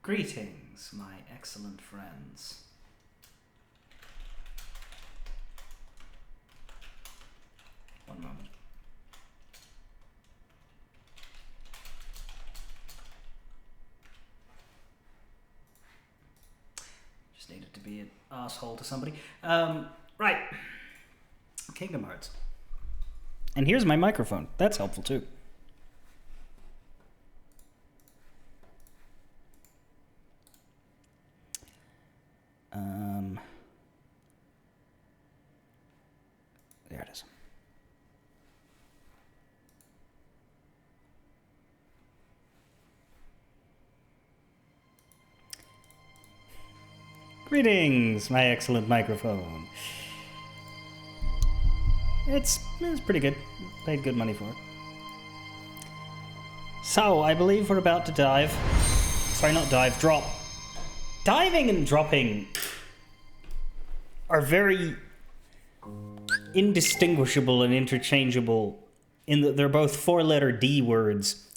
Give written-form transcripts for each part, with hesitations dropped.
Greetings, my excellent friends. One moment. Just needed to be an asshole to somebody. Right. Kingdom Hearts. And here's my microphone. That's helpful too. There it is. Greetings, my excellent microphone. It's pretty good. Paid good money for it. So, I believe we're about to dive. Sorry, not dive, drop. Diving and dropping are very indistinguishable and interchangeable in that they're both four-letter D words.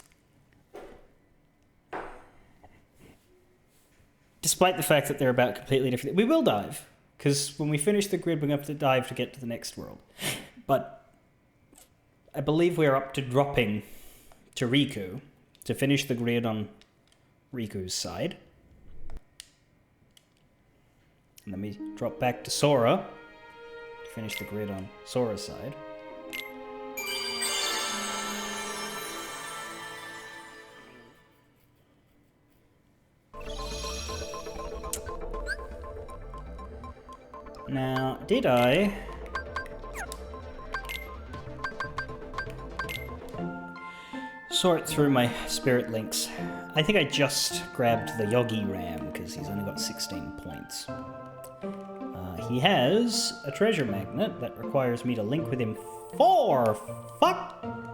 Despite the fact that they're about completely different. We will dive, because when we finish the grid, we're going to have to dive to get to the next world. But I believe we are up to dropping to Riku to finish the grid on Riku's side. And then we drop back to Sora to finish the grid on Sora's side. Now, did I sort through my spirit links? I think I just grabbed the Yogi Ram because he's only got 16 points. He has a treasure magnet that requires me to link with him 4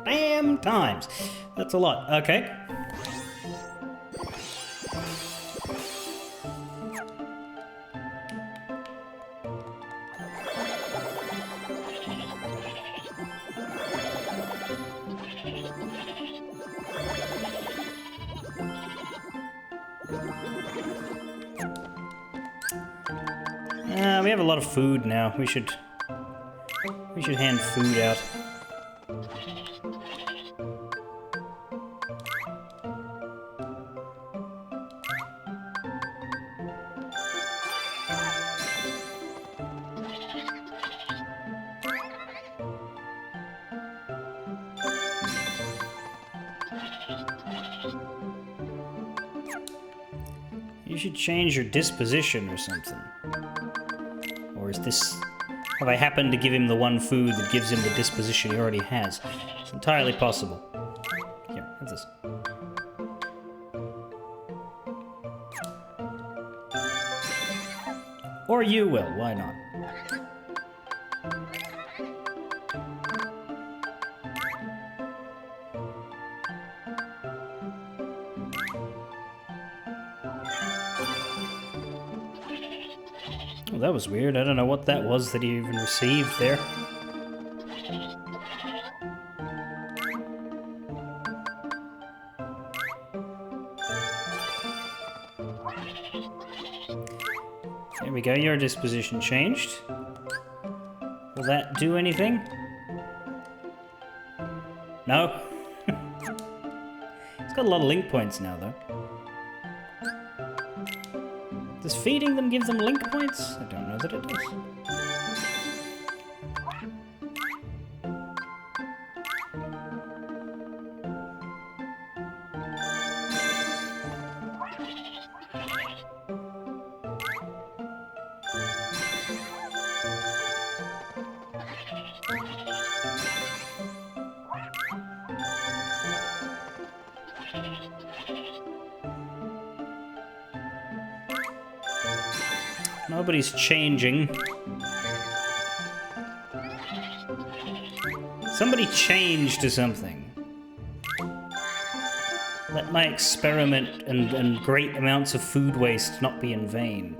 damn times. That's a lot. Okay. We have a lot of food now. We should hand food out. You should change your disposition or something. Or is this... Have I happened to give him the one food that gives him the disposition he already has? It's entirely possible. Here, have this. Or you will, why not? Well, that was weird. I don't know what that was that he even received there. There we go, your disposition changed. Will that do anything? No? It's got a lot of link points now, though. Does feeding them give them link points? I don't know that it does. Nobody's changing. Somebody change to something. Let my experiment and great amounts of food waste not be in vain.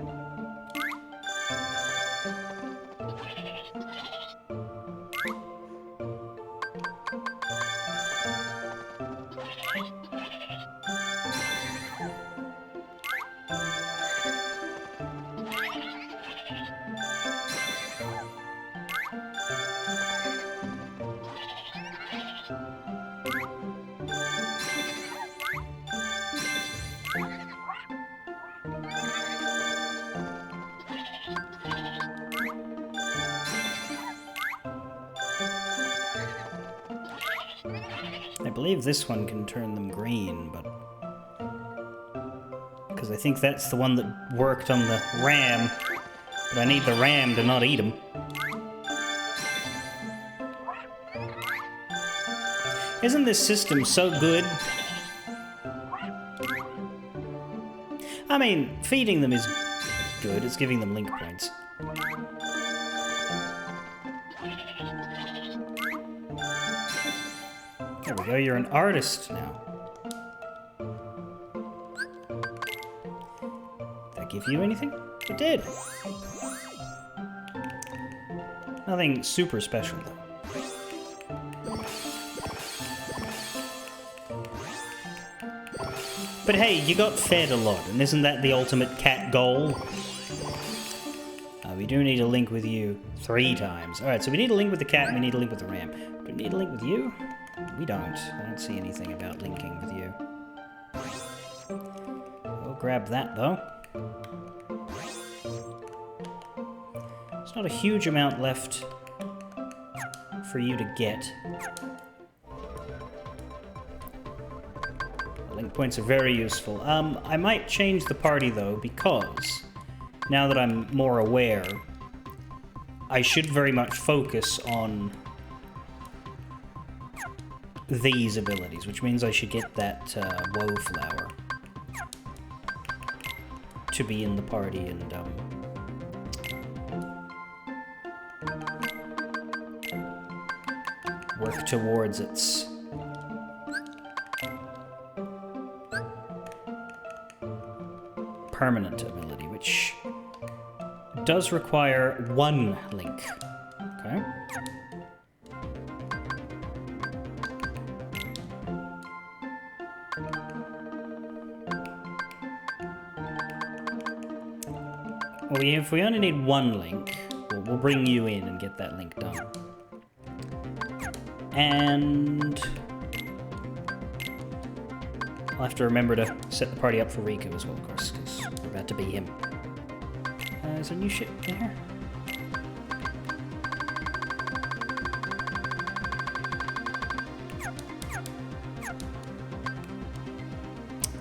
believe this one can turn them green, but... because I think that's the one that worked on the ram. But I need the ram to not eat them. Isn't this system so good? I mean, feeding them is good. It's giving them link points. There we go, you're an artist now. Did that give you anything? It did. Nothing super special, though. But hey, you got fed a lot, and isn't that the ultimate cat goal? We do need a link with you 3 times. Alright, so we need a link with the cat, and we need a link with the ram. Do we need a link with you? We don't. I don't see anything about linking with you. We'll grab that, though. There's not a huge amount left for you to get. Link points are very useful. I might change the party, though, because now that I'm more aware, I should very much focus on these abilities, which means I should get that Woe Flower to be in the party and work towards its permanent ability, which does require 1 link. Okay. Well, if we only need 1 link, we'll bring you in and get that link done. And I'll have to remember to set the party up for Riku as well, of course, because we're about to be him. Is there new shit in here?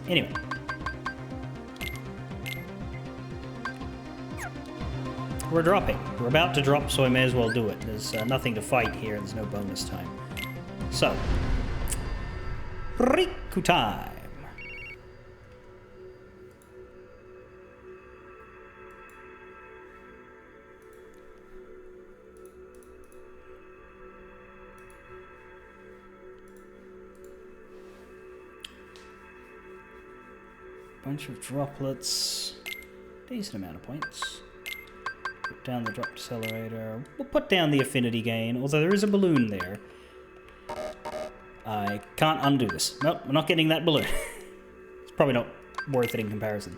Anyway. We're dropping. We're about to drop, so I may as well do it. There's nothing to fight here, there's no bonus time. So. Riku time! Bunch of droplets. Decent amount of points. Put down the drop accelerator. We'll put down the affinity gain, although there is a balloon there. I can't undo this. Nope, we're not getting that balloon. It's probably not worth it in comparison.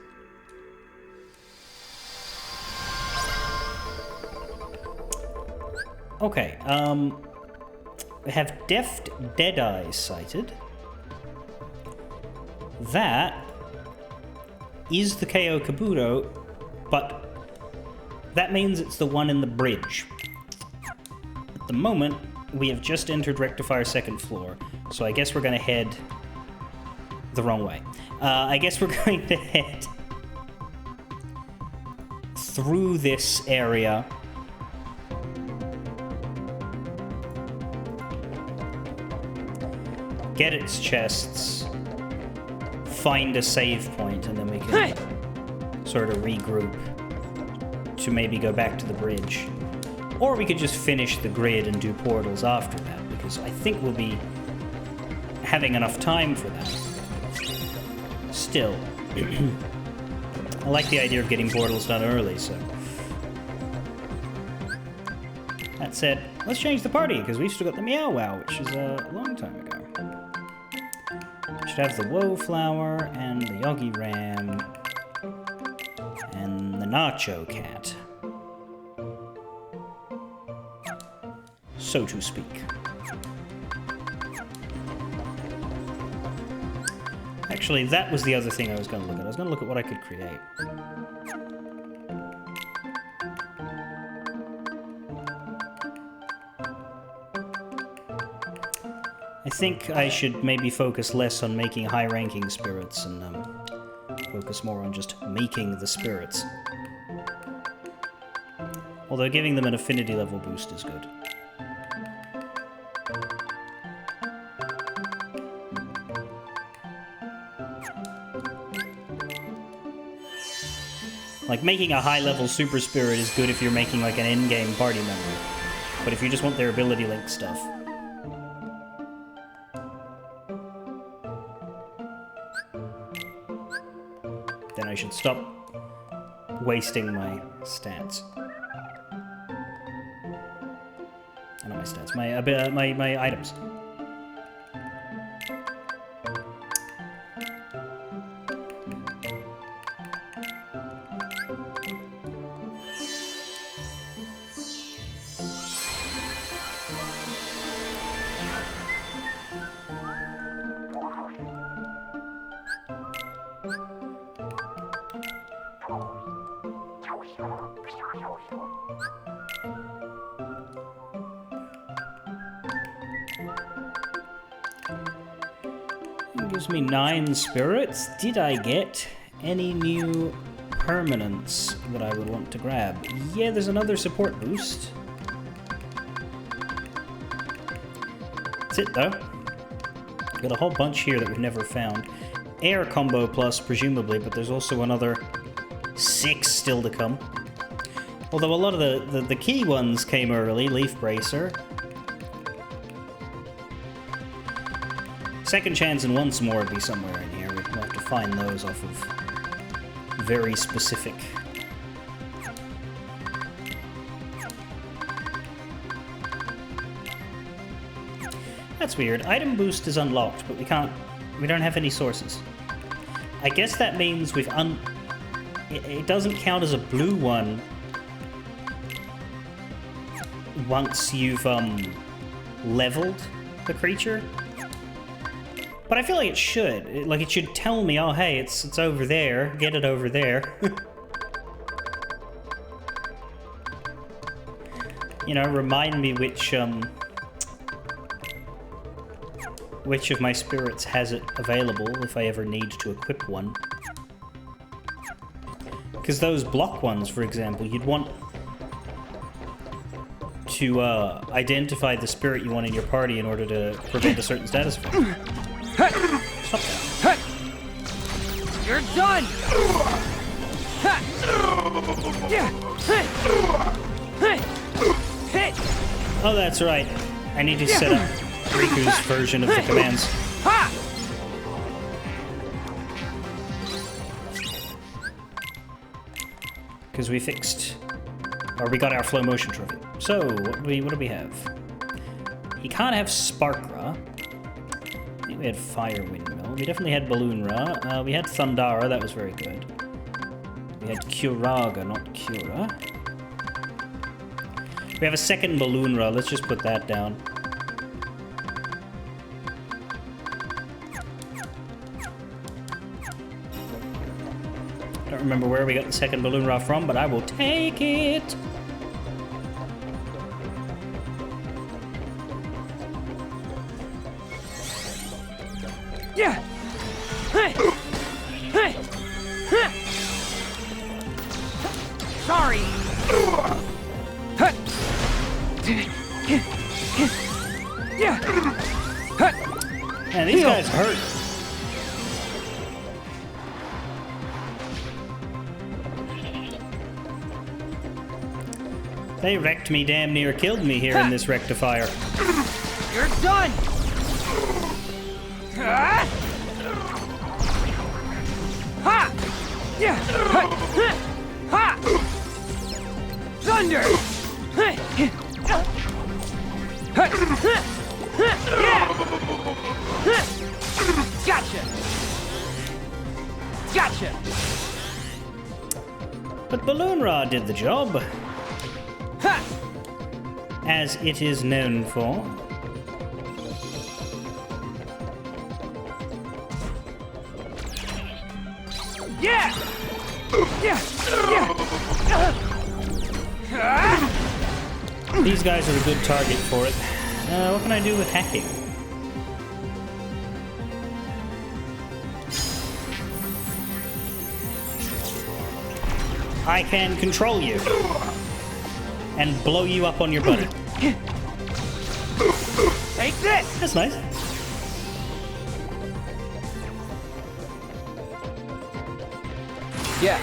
Okay, we have Deft Deadeye sighted. That is the KO Kabuto, but that means it's the one in the bridge. At the moment, we have just entered Rectifier 2nd floor, so I guess we're going to head the wrong way. I guess we're going to head through this area. Get its chests, find a save point, and then we can sort of regroup to maybe go back to the bridge. Or we could just finish the grid and do portals after that, because I think we'll be having enough time for that. Still, I like the idea of getting portals done early, so... That said, let's change the party, because we've still got the Meow Wow, which is a long time ago. Should have the Woe Flower, and the Yogi Ram, and the Nacho Cat. So to speak. Actually, that was the other thing I was going to look at. I was going to look at what I could create. I think I should maybe focus less on making high-ranking spirits and focus more on just making the spirits. Although giving them an affinity level boost is good. Like, making a high-level super spirit is good if you're making, like, an in-game party member. But if you just want their ability link stuff... then I should stop wasting my stats. Not my stats, my items. It gives me 9 spirits. Did I get any new permanents that I would want to grab? Yeah, there's another support boost. That's it, though. Got a whole bunch here that we've never found. Air combo plus, presumably, but there's also another 6 still to come. Although a lot of the key ones came early. Leaf Bracer. Second Chance and Once More would be somewhere in here. We'll have to find those off of very specific... That's weird. Item boost is unlocked, but we don't have any sources. I guess that means we've it doesn't count as a blue one once you've leveled the creature. But I feel like it should. It should tell me, oh hey, it's over there. Get it over there. You know, remind me which of my spirits has it available if I ever need to equip one. Because those block ones, for example, you'd want to identify the spirit you want in your party in order to prevent a certain status effect. Stop that. You're done! Oh, that's right. I need to set up Riku's version of the commands. Because we fixed... or we got our flow motion trophy. So, what do we have? He can't have Sparkra. I think we had Fire Windmill. We definitely had Balloonra. We had Thundara, that was very good. We had Curaga, not Cura. We have a second Balloonra, let's just put that down. Don't remember where we got the second Balloonra from, but I will take it! Yeah. Sorry. Man, these guys hurt. They wrecked me, damn near killed me here in this rectifier. You're done. Ha! Yeah! Ha! Thunder! Yeah! Gotcha! Gotcha! But Balloonra did the job. As it is known for. Yeah! Yeah! These guys are a good target for it. What can I do with hacking? I can control you and blow you up on your buddy. Take this! That's nice. Yeah.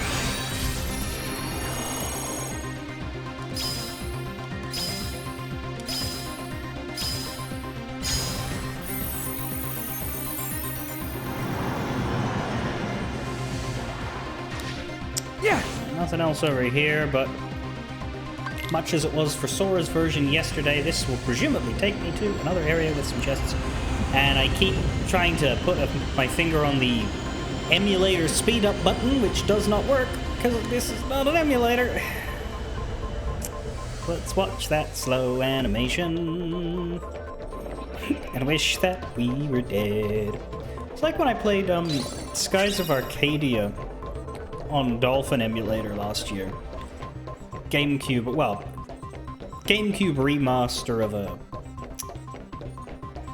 Yeah. Nothing else over here, but much as it was for Sora's version yesterday, this will presumably take me to another area with some chests. And I keep trying to put my finger on the emulator speed up button, which does not work, because this is not an emulator. Let's watch that slow animation. And wish that we were dead. It's like when I played Skies of Arcadia on Dolphin emulator last year. GameCube remaster of a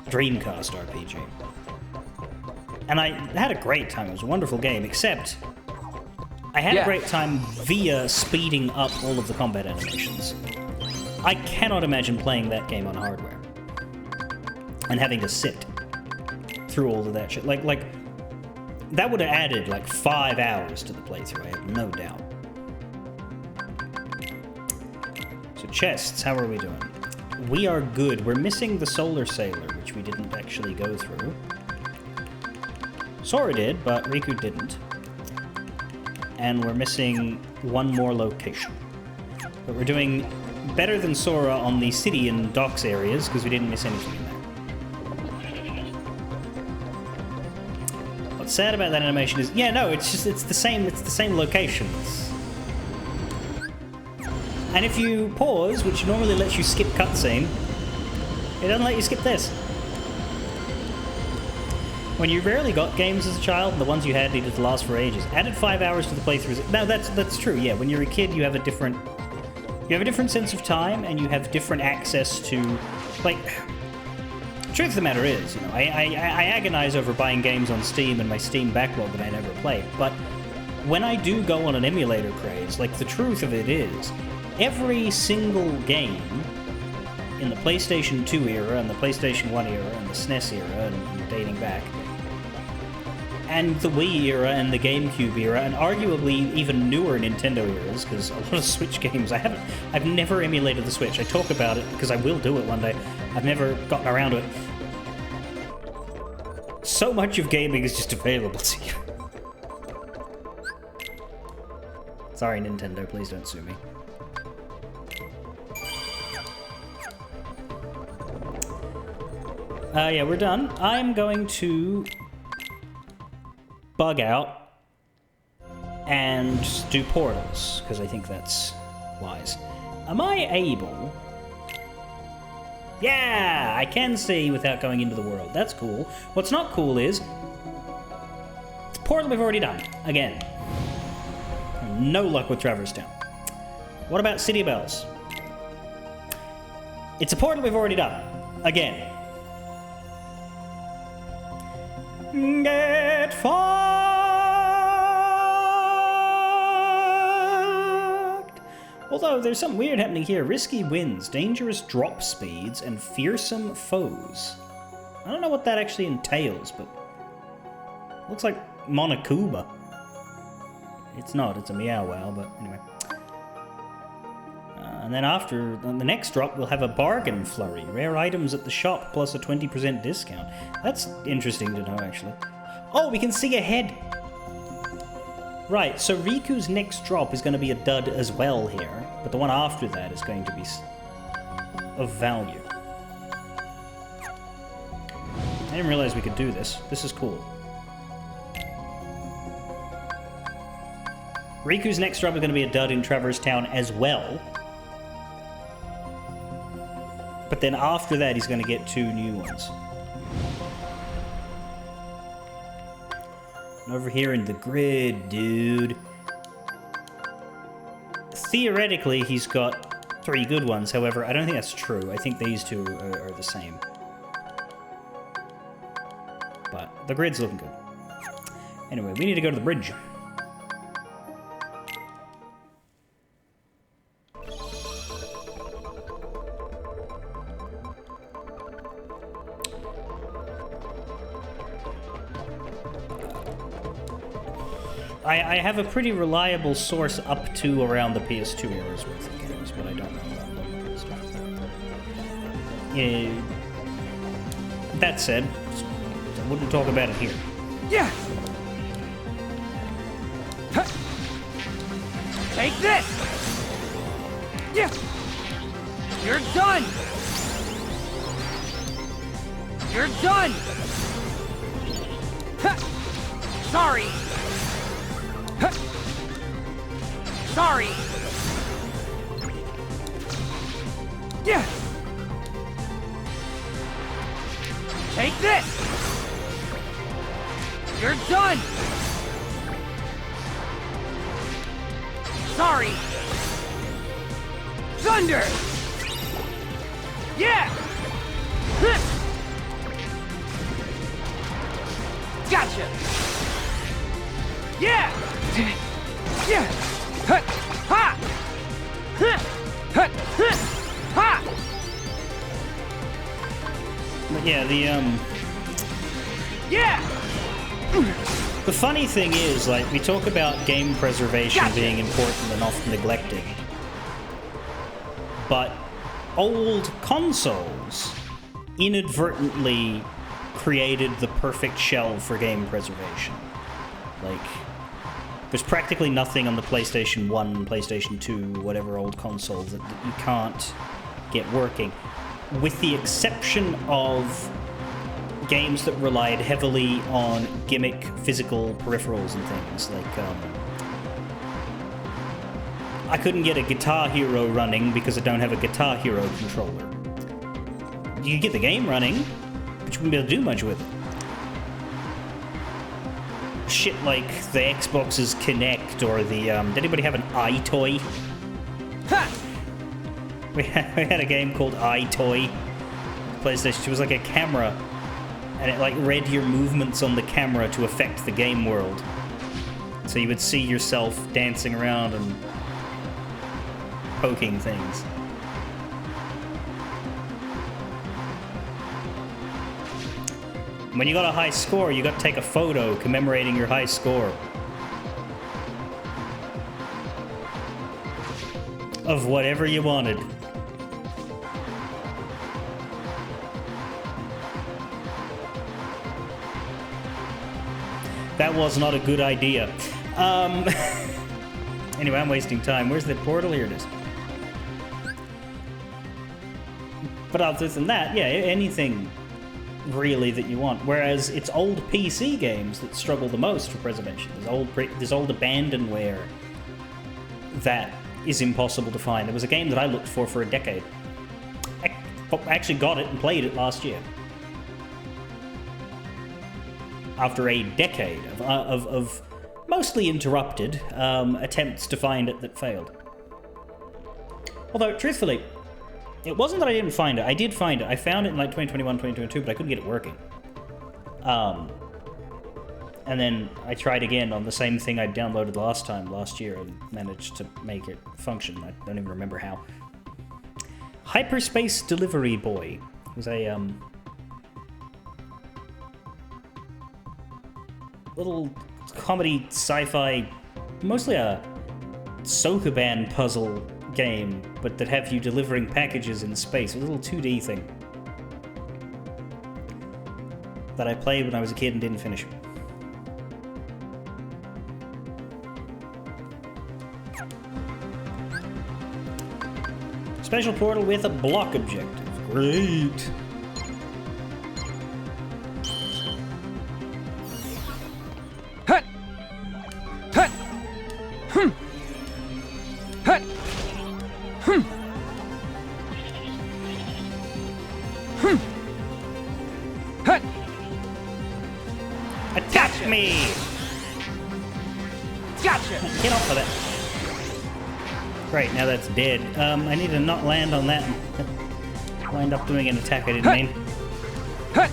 Dreamcast RPG. And I had a great time. It was a wonderful game, except I had a great time via speeding up all of the combat animations. I cannot imagine playing that game on hardware and having to sit through all of that shit. Like that would have added like 5 hours to the playthrough, I have no doubt. So chests, how are we doing? We are good. We're missing the Solar Sailor, which we didn't actually go through. Sora did, but Riku didn't. And we're missing one more location. But we're doing better than Sora on the city and docks areas, because we didn't miss anything in there. What's sad about that animation is, yeah, no, it's the same locations. And if you pause, which normally lets you skip cutscene, it doesn't let you skip this. When you rarely got games as a child, and the ones you had needed to last for ages, added 5 hours to the playthroughs. No, that's true. Yeah, when you're a kid, you have a different sense of time, and you have different access to, like. Truth of the matter is, you know, I agonize over buying games on Steam and my Steam backlog that I never play. But when I do go on an emulator craze, like the truth of it is, every single game in the PlayStation 2 era and the PlayStation 1 era and the SNES era and dating back, and the Wii era and the GameCube era, and arguably even newer Nintendo eras, because a lot of Switch games I've never emulated the Switch. I talk about it because I will do it one day. I've never gotten around to it. So much of gaming is just available to you. Sorry, Nintendo, please don't sue me. Yeah, we're done. I'm going to bug out and do portals, because I think that's wise. Am I able... Yeah, I can see without going into the world. That's cool. What's not cool is... It's a portal we've already done. Again. No luck with Traverse Town. What about City of Bells? It's a portal we've already done. Again. Get fucked! Although, there's something weird happening here. Risky winds, dangerous drop speeds, and fearsome foes. I don't know what that actually entails, but... Looks like Monokuma. It's not, it's a Meow Wow, but anyway. And then after, on the next drop, we'll have a bargain flurry. Rare items at the shop, plus a 20% discount. That's interesting to know, actually. Oh, we can see ahead! Right, so Riku's next drop is going to be a dud as well here, but the one after that is going to be of value. I didn't realize we could do this. This is cool. Riku's next drop is going to be a dud in Traverse Town as well. But then after that, he's going to get 2 new ones. And over here in the grid, dude. Theoretically, he's got 3 good ones. However, I don't think that's true. I think these 2 are the same. But the grid's looking good. Anyway, we need to go to the bridge. I have a pretty reliable source up to around the PS2 era's worth of games, but I don't know about modern stuff. That said, I wouldn't talk about it here. Yeah. Huh. Take this. Yeah. You're done. You're done. Huh. Sorry. Huh. Sorry. Yeah. Take this. You're done. Sorry. Thunder. Yeah. Huh. Gotcha. Yeah. Yeah. Hut. Ha. Huh. Hut. Huh. Ha. But yeah, Yeah. the funny thing is, like, we talk about game preservation Gotcha. being important and often neglected, but old consoles inadvertently created the perfect shell for game preservation. Like, there's practically nothing on the PlayStation 1, PlayStation 2, whatever old consoles that you can't get working, with the exception of games that relied heavily on gimmick physical peripherals and things. Like, I couldn't get a Guitar Hero running because I don't have a Guitar Hero controller. You could get the game running, but you wouldn't be able to do much with it. Shit like the Xbox's Kinect or the, did anybody have an iToy? Ha. We had a game called iToy. PlayStation 2 was like a camera, and it like read your movements on the camera to affect the game world. So you would see yourself dancing around and poking things. When you got a high score, you got to take a photo commemorating your high score. Of whatever you wanted. That was not a good idea. Anyway, I'm wasting time. Where's the portal? Here it is. But other than that, yeah, anything really that you want. Whereas it's old PC games that struggle the most for preservation. There's old abandonware that is impossible to find. There was a game that I looked for a decade. I actually got it and played it last year. After a decade of mostly interrupted attempts to find it that failed. Although, truthfully, it wasn't that I didn't find it. I did find it. I found it in like 2021, 2022, but I couldn't get it working. And then I tried again on the same thing I downloaded last year, and managed to make it function. I don't even remember how. Hyperspace Delivery Boy was a little comedy sci-fi, mostly a Sokoban puzzle game, but that have you delivering packages in space. A little 2D thing that I played when I was a kid and didn't finish. Special portal with a block objective. Great. Hut. Hut. Hut. Hut. Attack Gotcha. me! Gotcha. Get off of that. Right, now that's dead. I need to not land on that and wind up doing an attack I didn't mean. Hut.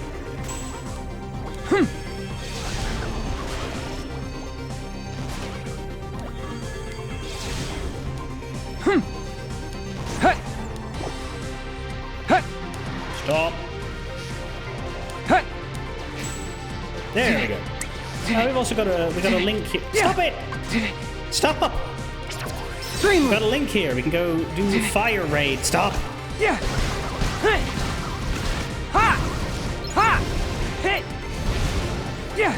Hut. Hut. Stop. Hut. There we go. we've also got a link here. Stop it! Stop! Dream We've got Loop. a link here. We can go do fire raid. Stop! Yeah. Hey. Ha. Ha. Hit. Yeah.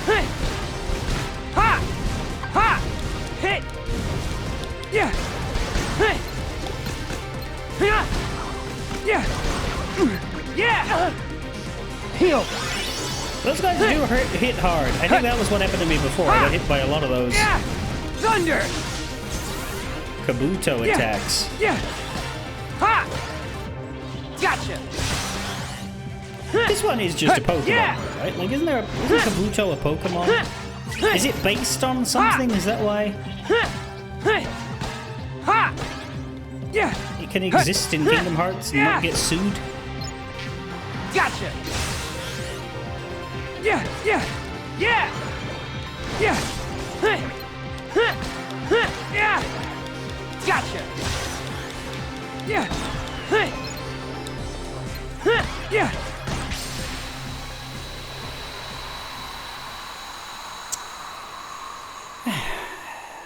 Hey. Ha. Ha. Hit. Yeah. Hey. Yeah. Yeah. Yeah. Heal. Those guys do hit hard. I think that was what happened to me before. I got hit by a lot of those Yeah. Thunder. Kabuto Yeah. attacks. Yeah. Ha. Gotcha. This one is just a Pokemon, Yeah. right? Like, isn't Kabuto a Pokemon? Is it based on something? Is that why Hey. Ha. Yeah. it can exist in Kingdom Hearts and Yeah. not get sued? Gotcha. Yeah. Yeah. Yeah. Yeah. Hey. Yeah. Gotcha. Yeah. Hey. Yeah.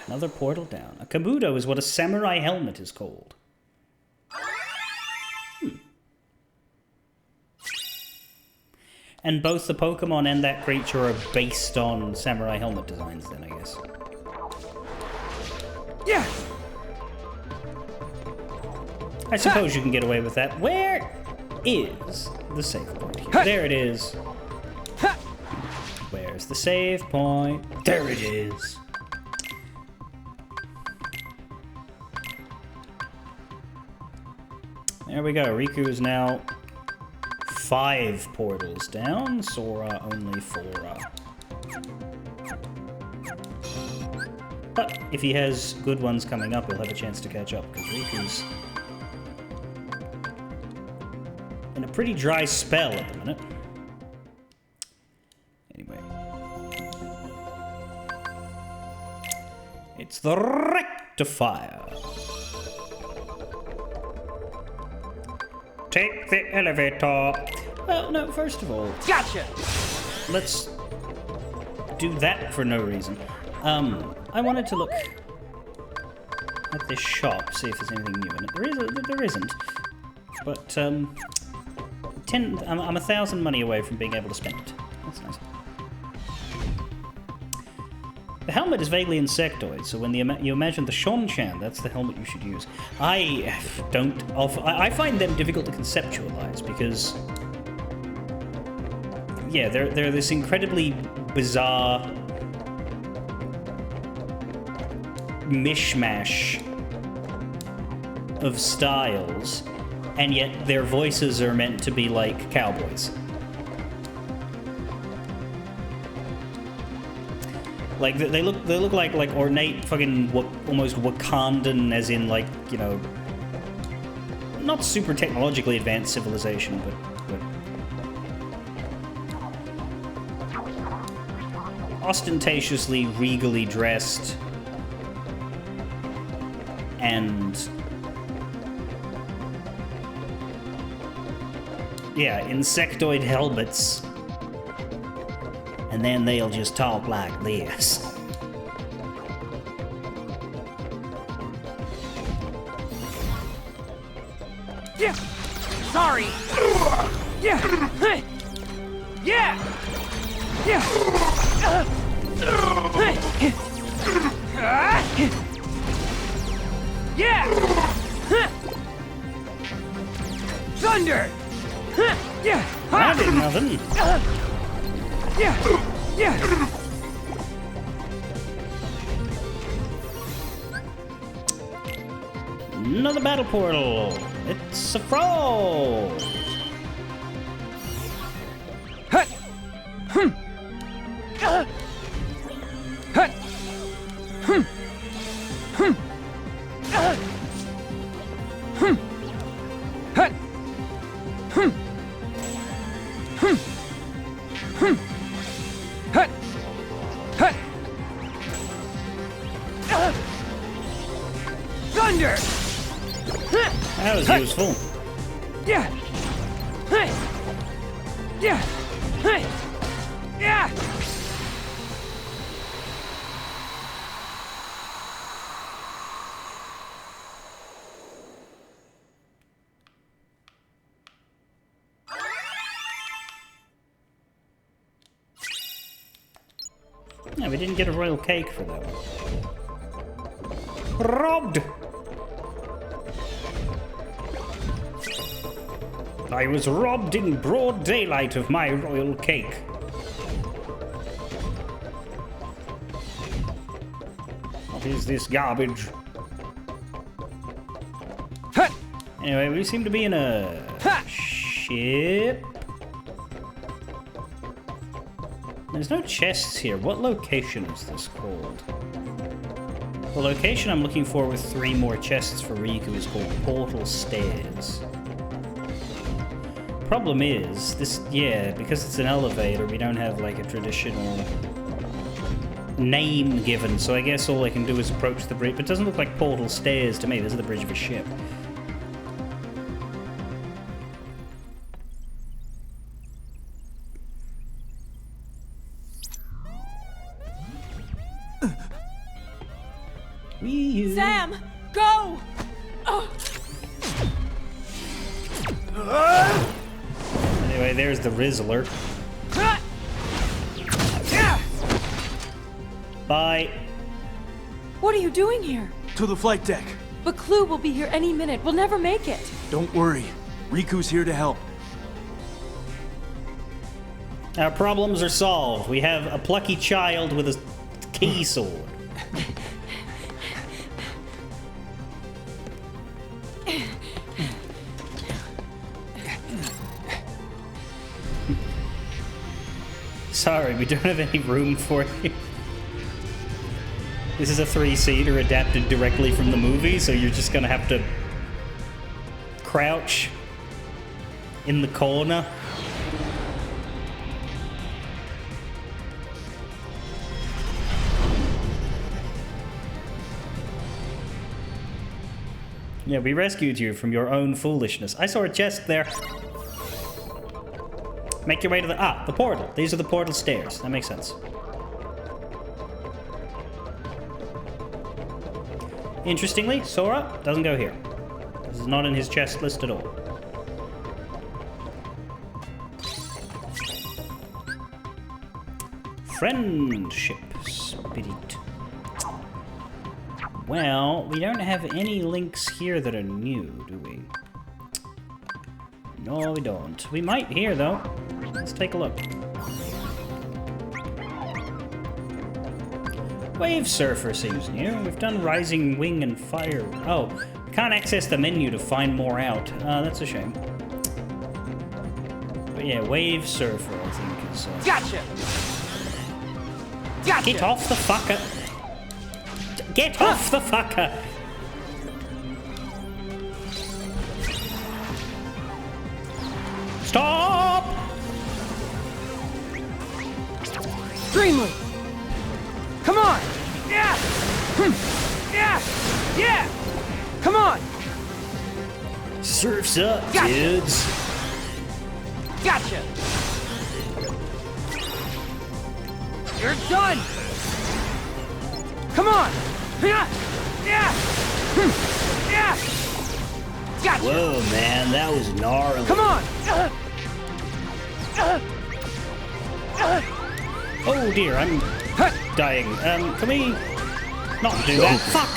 Another portal down. A Kabuto is what a samurai helmet is called. And both the Pokemon and that creature are based on samurai helmet designs then, I guess. Yeah. I suppose you can get away with that. Where is the save point here? There it is. Where's the save point? There it is. There we go. Riku is now 5 portals down. Sora only 4 up. But if he has good ones coming up, he'll have a chance to catch up, because Riku's in a pretty dry spell at the minute. Anyway. It's the Rectifier. Take the elevator. Well, no, first of all, Gotcha. let's do that for no reason. I wanted to look at this shop, see if there's anything new in it. There isn't. But, I'm 1,000 money away from being able to spend it. That's nice. The helmet is vaguely insectoid, so when you imagine the Shonchan, that's the helmet you should use. I find them difficult to conceptualize because, yeah, they're this incredibly bizarre mishmash of styles, and yet their voices are meant to be like cowboys. Like they look like ornate fucking almost Wakandan, as in like, you know, not super technologically advanced civilization, but ostentatiously, regally dressed, and yeah, insectoid helmets. And then they'll just talk like this. Yeah. Sorry. Yeah. Hey. Yeah. Yeah. Hey. Yeah. Thunder. Yeah. I did nothing. Yeah. Yeah. Another battle portal. It's a frog. Hut. Hut. Hut. Hut. Hut. Hut. Thunder. That was useful. Yeah. Hey. Yeah. Hey. Yeah. Yeah, we didn't get a royal cake for that one. Robbed! I was robbed in broad daylight of my royal cake. What is this garbage? Huh. Anyway, we seem to be in a ship. There's no chests here. What location is this called? The location I'm looking for with 3 more chests for Riku is called Portal Stairs. Problem is, because it's an elevator, we don't have like a traditional name given, so I guess all I can do is approach the bridge. But it doesn't look like Portal Stairs to me. This is the bridge of a ship. Sam, go! Oh. Anyway, there's the Rizzler. Bye. What are you doing here? To the flight deck. But Clue will be here any minute. We'll never make it. Don't worry. Riku's here to help. Our problems are solved. We have a plucky child with a key sword. Sorry, we don't have any room for you. This is a 3-seater adapted directly from the movie, so you're just gonna have to crouch in the corner. Yeah, we rescued you from your own foolishness. I saw a chest there. Make your way to the portal. These are the portal stairs. That makes sense. Interestingly, Sora doesn't go here. This is not in his chest list at all. Friendship spirit. Well, we don't have any links here that are new, do we? No, we don't. We might here, though. Let's take a look. Wave Surfer seems new. We've done Rising Wing and Fire. Oh, we can't access the menu to find more out. That's a shame. But yeah, Wave Surfer, I think, is... Gotcha! Gotcha! Get off the fucker! Get off the fucker! Stop! Dreamly! Come on! Yeah! Yeah! Yeah! Come on! Surf's up, Gotcha. dudes! Gotcha! You're done! Come on! Yeah! Yeah! Yeah! Gotcha! Whoa, man, that was gnarly. Come on! Oh dear, I'm dying. Can we not do that? Fuck! I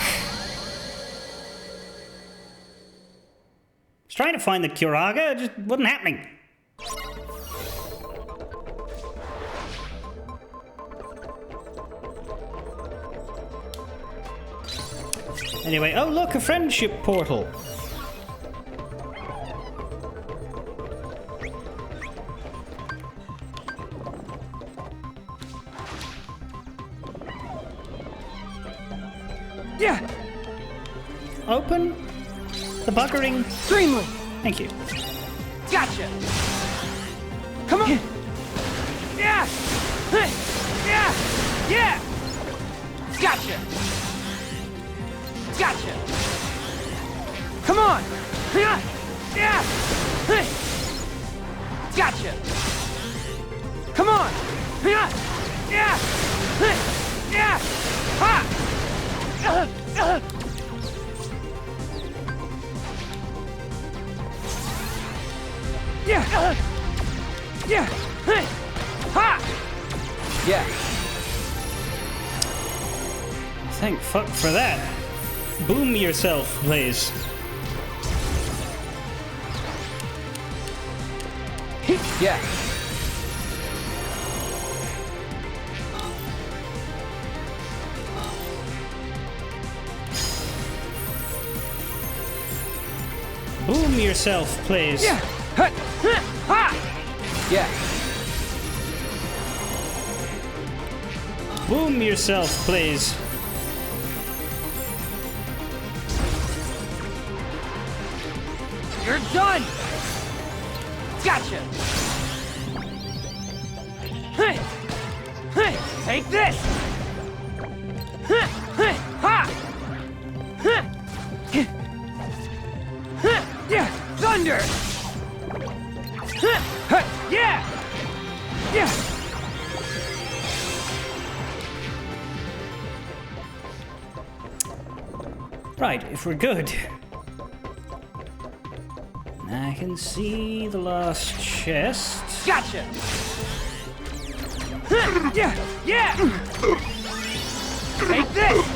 was trying to find the Curaga, it just wasn't happening. Anyway, oh look, a friendship portal. Yeah! Open the buggering. Dreamly! Thank you. Gotcha! Come on! Yeah! Yeah! Yeah! Gotcha! Gotcha! Come on! Yeah! Yeah! Gotcha! Come on! Yeah! Yeah! Yeah! Ha! Yeah! Yeah! Ha! Yeah! Thank fuck for that. Boom yourself, please. Yeah. Boom yourself, please. Yeah. Ha. Ha. Yeah. Boom yourself, please. You're done. Gotcha. Hey. Hey. Take this. Ha. Yeah. Thunder. Yeah. Yeah. Right, if we're good. I can see the last chest. Gotcha. Yeah. Yeah. Take this.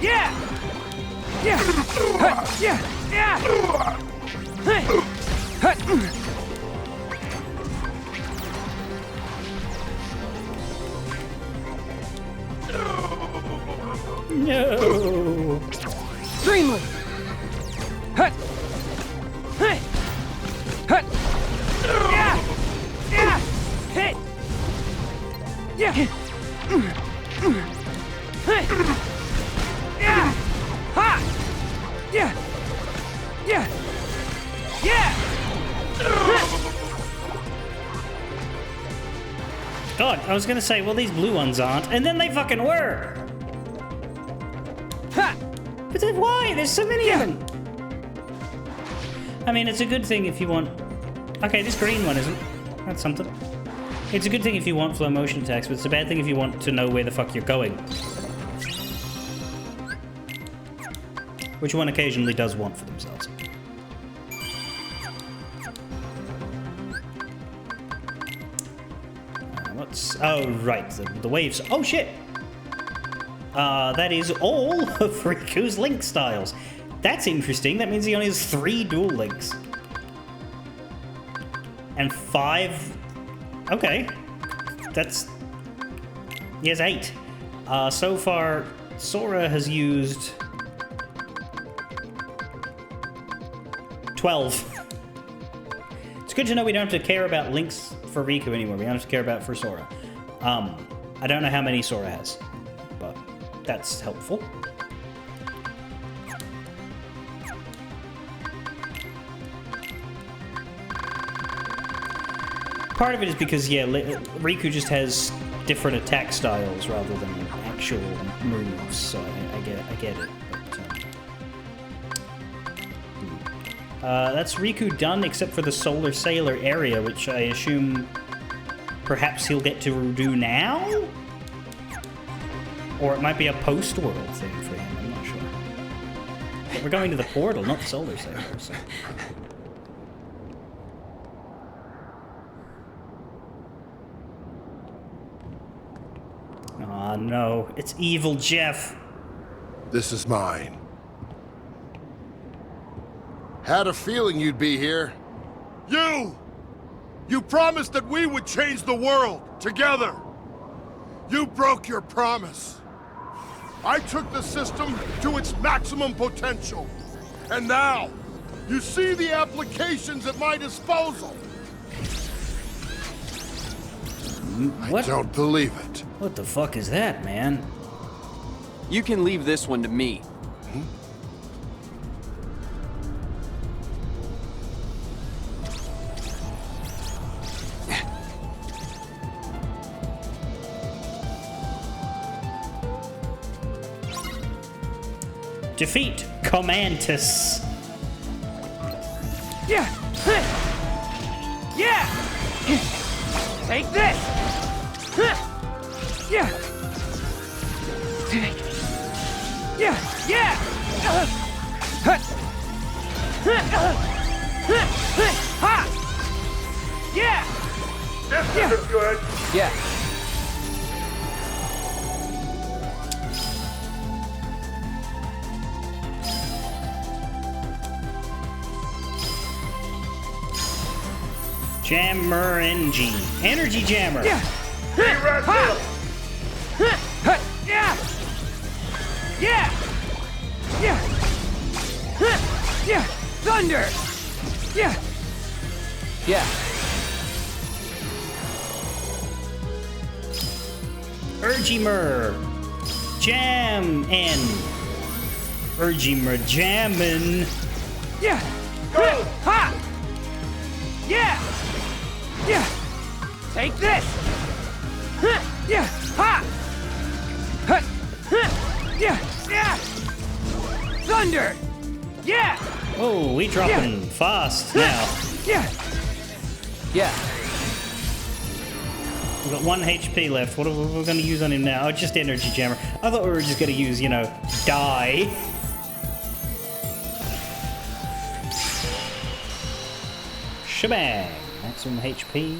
Yeah. Yeah. Yeah. Yeah. No. Greenland. Hut. Hey. Hut. Yeah. Yeah. Hit. Yeah. Hey. Yeah. Ha. Yeah. Yeah. Yeah. God, I was gonna say, well, these blue ones aren't, and then they fucking were. Ha. But then why? There's so many of them. I mean, it's a good thing if you want... Okay, this green one isn't. That's something. It's a good thing if you want flow motion attacks, but it's a bad thing if you want to know where the fuck you're going. Which one occasionally does want for themselves. What's... Oh, right, the waves. Oh, shit! That is all of Riku's link styles. That's interesting. That means he only has 3 dual links. And 5... Okay. That's... He has 8. So far, Sora has used... 12. It's good to know we don't have to care about links for Riku anymore. We don't have to care about it for Sora. I don't know how many Sora has, but that's helpful. Part of it is because, yeah, Riku just has different attack styles rather than actual moves, so I get it. But, that's Riku done, except for the Solar Sailor area, which I assume perhaps he'll get to do now? Or it might be a post-world thing for him, I'm not sure. But we're going to the portal, not the Solar Sailor, so... Aw, no. It's evil Jeff. This is mine. Had a feeling you'd be here. You! You promised that we would change the world, together! You broke your promise. I took the system to its maximum potential. And now, you see the applications at my disposal. What? I don't believe it. What the fuck is that, man? You can leave this one to me. Defeat Commantus. Yeah. Yeah. Take this. Yeah. Yeah. Yeah. Ha. Yeah. This is good. Yeah. Jammer NG. Energy Jammer. Yeah. Ha! Yeah. Yeah. Yeah. Yeah. Thunder. Yeah. Yeah. Urgimer. Jam N. Urgimer Jammin. Yeah. Ha! Yeah. Yeah. Take this. Yeah. Ha! Yeah. Yeah. Thunder. Yeah. Oh, we dropping fast now. Yeah. Yeah. We've got 1 HP left. What are we going to use on him now? Oh, just Energy Jammer. I thought we were just going to use, you know, die. Shebang. Maximum HP.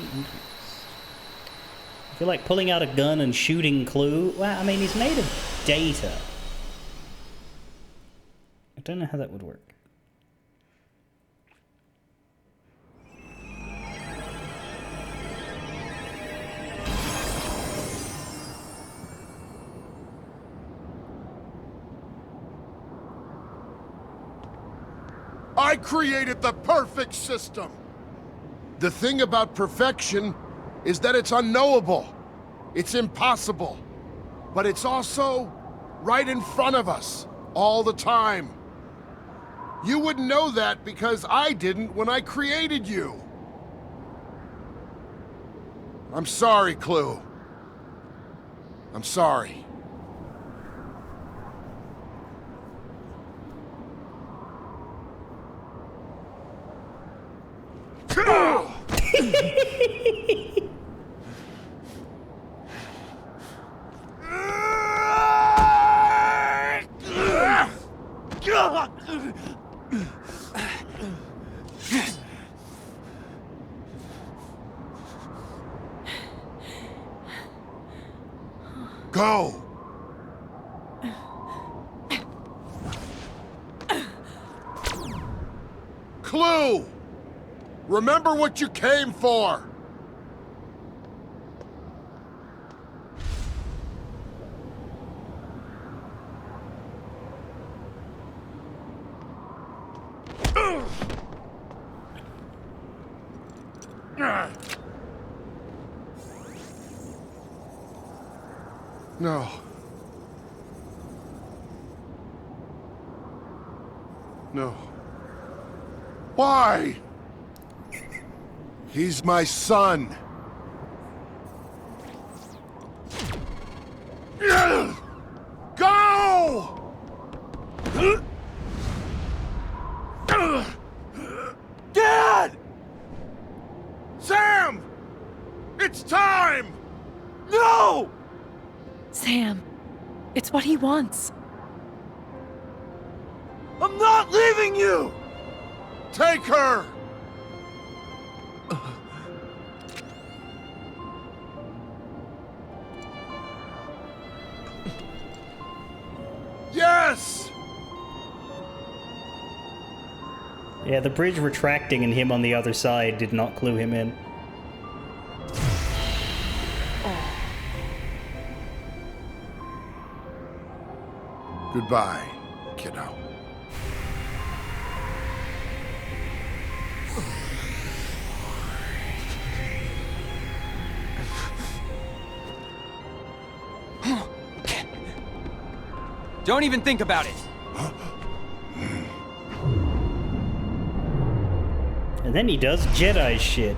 I feel like pulling out a gun and shooting Clue. Well, I mean, he's made of data. I don't know how that would work. I created the perfect system. The thing about perfection is that it's unknowable. It's impossible. But it's also right in front of us, all the time. You wouldn't know that because I didn't when I created you. I'm sorry, Clue. I'm sorry. Go! Clue! Remember what you came for! No. No. Why? He's my son. Go! Dad! Sam! It's time! No! Sam, it's what he wants. I'm not leaving you! Take her! Yes! Yeah, the bridge retracting and him on the other side did not clue him in. Goodbye, kiddo. Don't even think about it. And then he does Jedi shit.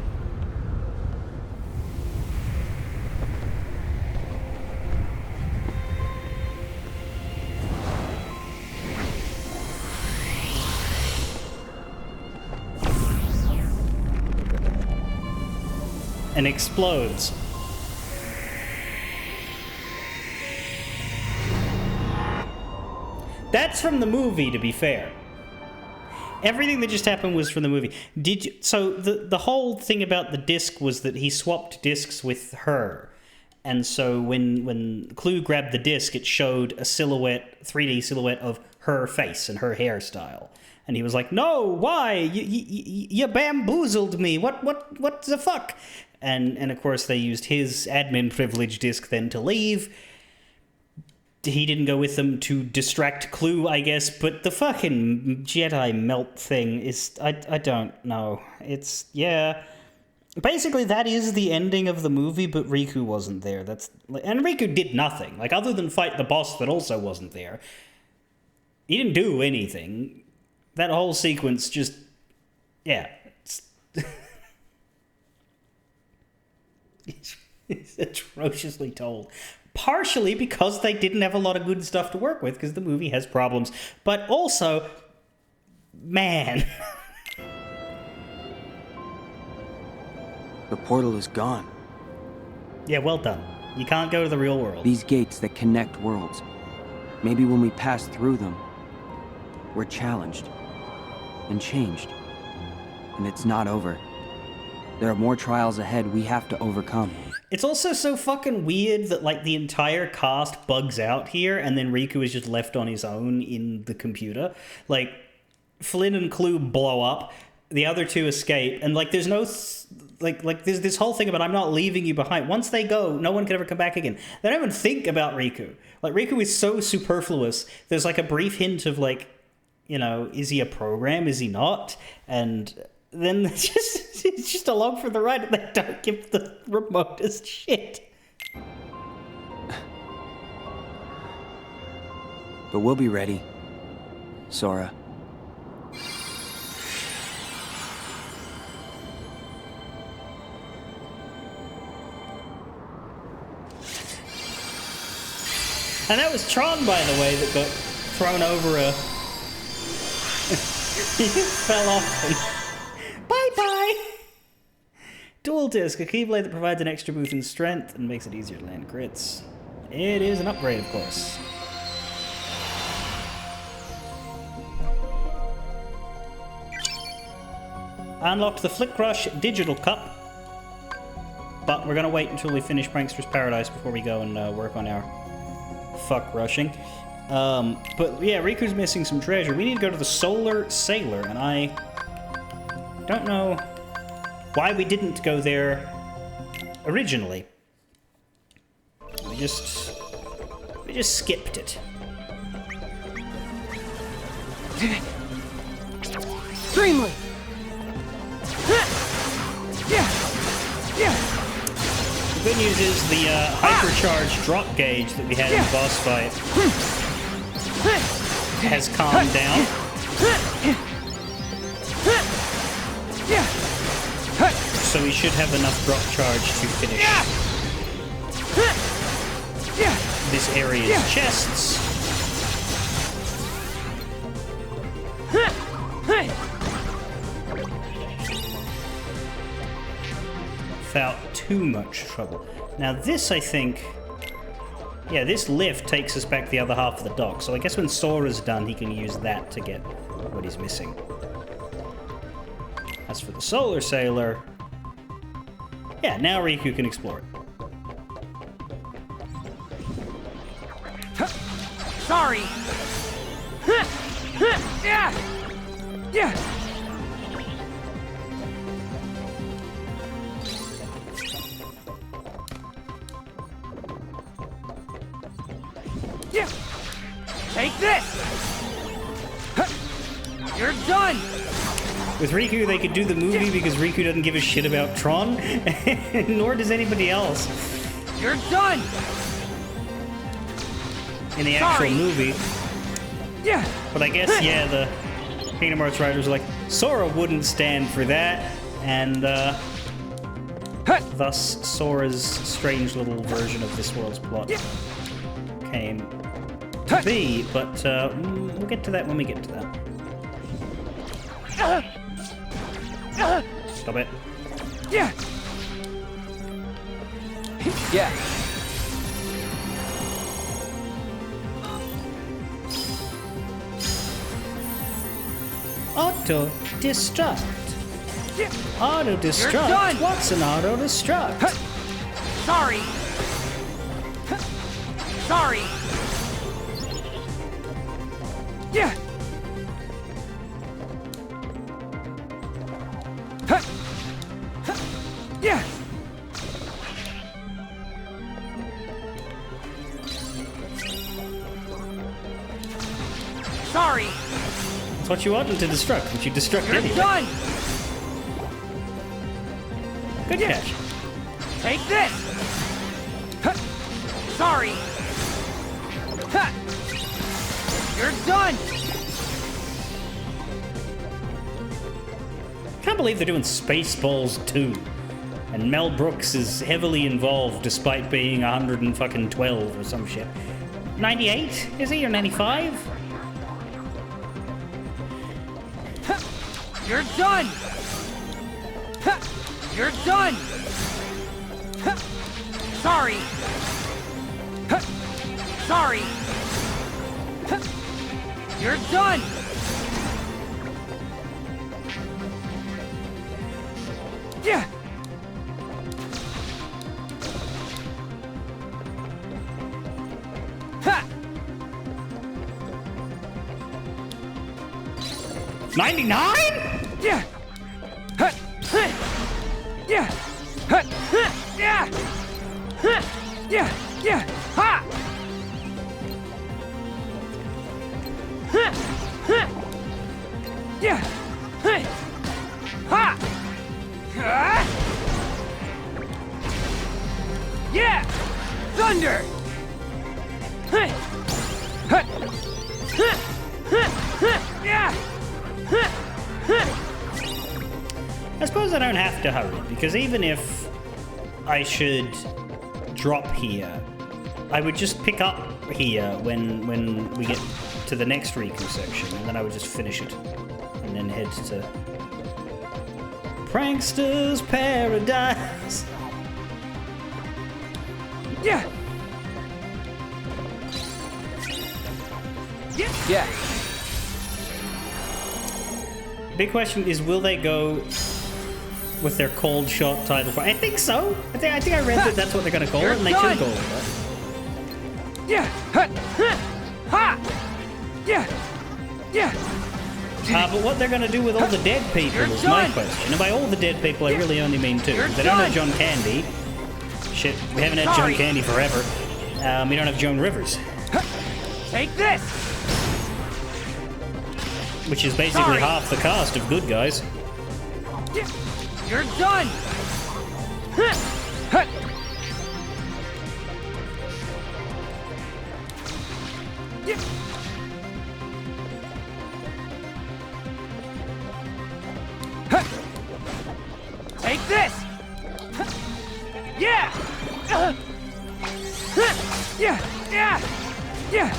And explodes. That's from the movie, to be fair. Everything that just happened was from the movie. Did you, so the whole thing about the disc was that he swapped discs with her. And so when Clue grabbed the disc, it showed a silhouette, 3D silhouette of her face and her hairstyle. And he was like, no, why? You bamboozled me. What the fuck? And of course they used his admin privilege disk then to leave. He didn't go with them to distract Clue, I guess, but the fucking Jedi melt thing is... I don't know. It's... yeah. Basically, that is the ending of the movie, but Riku wasn't there. And Riku did nothing. Like, other than fight the boss that also wasn't there. He didn't do anything. That whole sequence just... yeah. It's atrociously told. Partially because they didn't have a lot of good stuff to work with, because the movie has problems. But also... man... The portal is gone. yeah, well done. You can't go to the real world. These gates that connect worlds. Maybe when we pass through them, we're challenged and changed. And it's not over. There are more trials ahead we have to overcome. It's also so fucking weird that, like, the entire cast bugs out here, and then Riku is just left on his own in the computer. Like, Flynn and Clue blow up, the other two escape, and, like, there's no... Like there's this whole thing about I'm not leaving you behind. Once they go, no one can ever come back again. They don't even think about Riku. Like, Riku is so superfluous. There's, like, a brief hint of, like, you know, is he a program? Is he not? And then it's just along for the ride, and they don't give the remotest shit. But we'll be ready, Sora. And that was Tron, by the way, that got thrown over a... he fell off and... bye-bye! Dual Disc, a Keyblade that provides an extra boost in strength and makes it easier to land crits. It is an upgrade, of course. Unlocked the Flick Rush Digital Cup. But we're going to wait until we finish Prankster's Paradise before we go and work on our... fuck rushing. But yeah, Riku's missing some treasure. We need to go to the Solar Sailor, and I don't know why we didn't go there originally. We just skipped it. Dreamly! Yeah! The good news is the hypercharged drop gauge that we had in the boss fight has calmed down. So we should have enough drop charge to finish this area's chests. Without too much trouble. Now this, I think... yeah, this lift takes us back the other half of the dock, so I guess when Sora's done, he can use that to get what he's missing. As for the Solar Sailor... yeah, now Riku can explore it. Sorry! Yeah! Yeah! Yeah! Take this! You're done! With Riku, they could do the movie because Riku doesn't give a shit about Tron, nor does anybody else. You're done! In the actual movie. Yeah! But I guess, yeah, the Kingdom Hearts writers are like, Sora wouldn't stand for that, and thus Sora's strange little version of this world's plot came to be, but we'll get to that when we get to that. Stop it. Yeah! Yeah. Auto-destruct. Yeah. Auto-destruct? You're done. What's an auto-destruct? Sorry! Sorry! Yeah! Yeah. Sorry. That's what you wanted to destruct, but you destruct You're anyway. done. Good catch. Take this. Huh. Sorry. Huh. You're done. Can't believe they're doing Spaceballs 2. And Mel Brooks is heavily involved despite being 112 or some shit. 98? Is he, or 95? Huh. You're done. Huh. You're done. Huh. Sorry. Huh. Sorry. Huh. You're done. Yeah. Ha. 99? Yeah. Huh. Huh. Yeah. Huh. Huh. Yeah. Huh. Yeah. Yeah. Ha. Huh. Huh. Yeah. Huh. Ha. Yeah! Thunder! Yeah! I suppose I don't have to hurry, because even if I should drop here, I would just pick up here when we get to the next Riku section, and then I would just finish it, and then head to Prankster's Paradise. Yeah! Yeah. Big question is, will they go with their cold shot title fight? I think so. I think I read that that's what they're going to call it, and they should go with Yeah! Ha! Yeah! Yeah! it. But what they're going to do with all the dead people You're is my done. question. And by all the dead people, I really only mean two. You're They don't have done. John Candy. Shit, we haven't had Sorry. John Candy forever. We don't have Joan Rivers, Take this! which is basically Sorry. half the cast of Good Guys. Yeah. You're done! Yeah. Take this! Yeah! Yeah! Yeah! Yeah!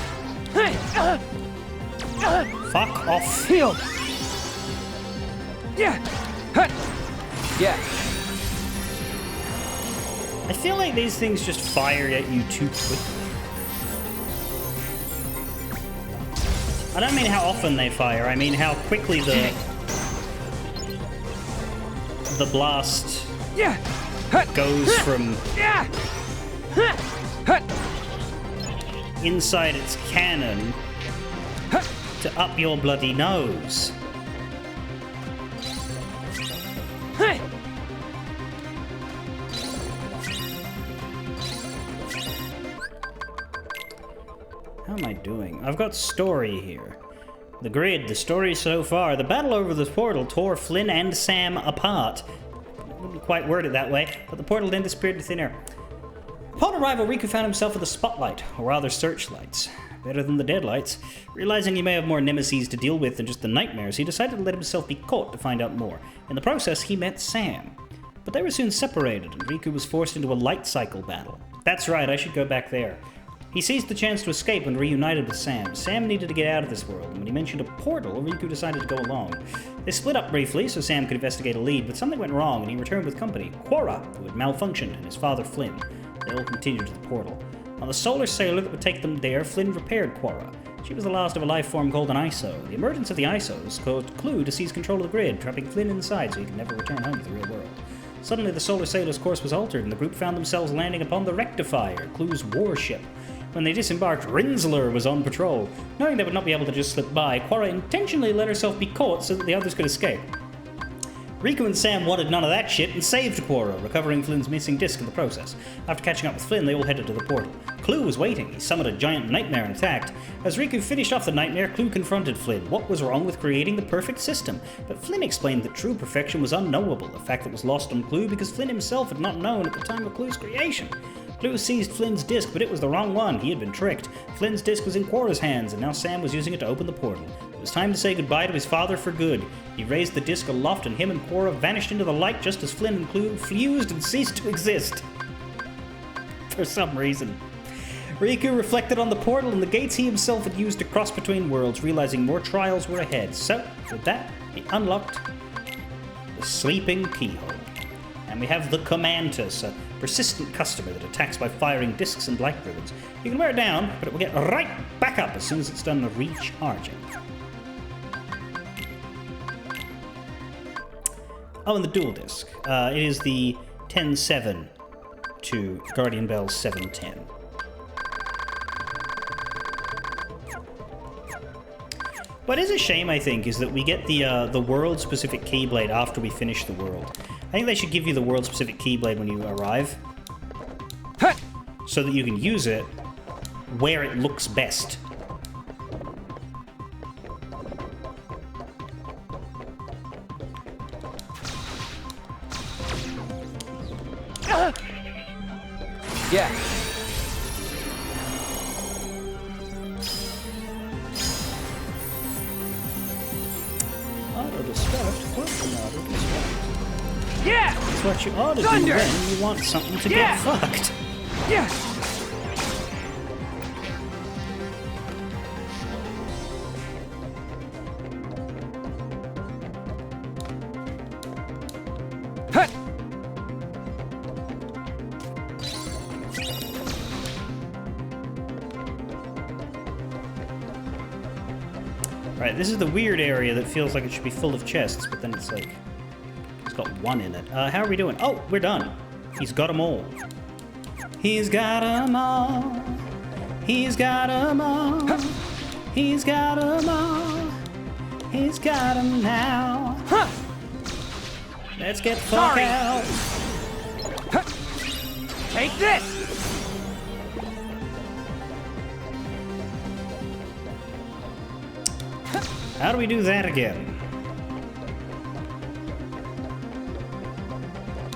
Fuck off. Heal! Yeah! Yeah. I feel like these things just fire at you too quickly. I don't mean how often they fire, I mean how quickly the blast Yeah! goes from Yeah! inside its cannon to up your bloody nose. How am I doing? I've got story here. The grid, the story so far. The battle over the portal tore Flynn and Sam apart. Wouldn't quite word it that way, but the portal then disappeared to thin air. Upon arrival, Riku found himself with a spotlight, or rather searchlights. Better than the deadlights. Realizing he may have more nemesis to deal with than just the nightmares, he decided to let himself be caught to find out more. In the process, he met Sam. But they were soon separated, and Riku was forced into a light cycle battle. That's right, I should go back there. He seized the chance to escape and reunited with Sam. Sam needed to get out of this world, and when he mentioned a portal, Riku decided to go along. They split up briefly so Sam could investigate a lead, but something went wrong and he returned with company. Quora, who had malfunctioned, and his father Flynn. They all continued to the portal. On the solar sailor that would take them there, Flynn repaired Quora. She was the last of a life form called an ISO. The emergence of the ISOs caused Clue to seize control of the grid, trapping Flynn inside so he could never return home to the real world. Suddenly, the solar sailor's course was altered, and the group found themselves landing upon the Rectifier, Clue's warship. When they disembarked, Rinzler was on patrol. Knowing they would not be able to just slip by, Quora intentionally let herself be caught so that the others could escape. Riku and Sam wanted none of that shit and saved Quora, recovering Flynn's missing disc in the process. After catching up with Flynn, they all headed to the portal. Clue was waiting. He summoned a giant nightmare and attacked. As Riku finished off the nightmare, Clue confronted Flynn. What was wrong with creating the perfect system? But Flynn explained that true perfection was unknowable, a fact that was lost on Clue because Flynn himself had not known at the time of Clue's creation. Clue seized Flynn's disc, but it was the wrong one. He had been tricked. Flynn's disc was in Quora's hands, and now Sam was using it to open the portal. It was time to say goodbye to his father for good. He raised the disc aloft, and him and Quora vanished into the light just as Flynn and Clue fused and ceased to exist. For some reason. Riku reflected on the portal and the gates he himself had used to cross between worlds, realizing more trials were ahead. So, with that, he unlocked the sleeping keyhole. And we have the Commantus, a persistent customer that attacks by firing discs and light ribbons. You can wear it down, but it will get right back up as soon as it's done recharging. Oh, and the dual disc. It is the 10-7 to Guardian Bell's 7-10. What is a shame, I think, is that we get the world-specific Keyblade after we finish the world. I think they should give you the world-specific Keyblade when you arrive, so that you can use it where it looks best. Yeah. Auto-destruct? What's an auto-destruct? Yeah! It's what you ought to Thunder! do when you want something to Yeah! get fucked. Yeah. Hut! Right, this is the weird area that feels like it should be full of chests, but then it's like... it's got one in it. How are we doing? Oh, we're done. He's got them all. He's got them all. He's got them all. He's got them all. He's got them now. Huh. Let's get the fuck Sorry. out. Take this! How do we do that again?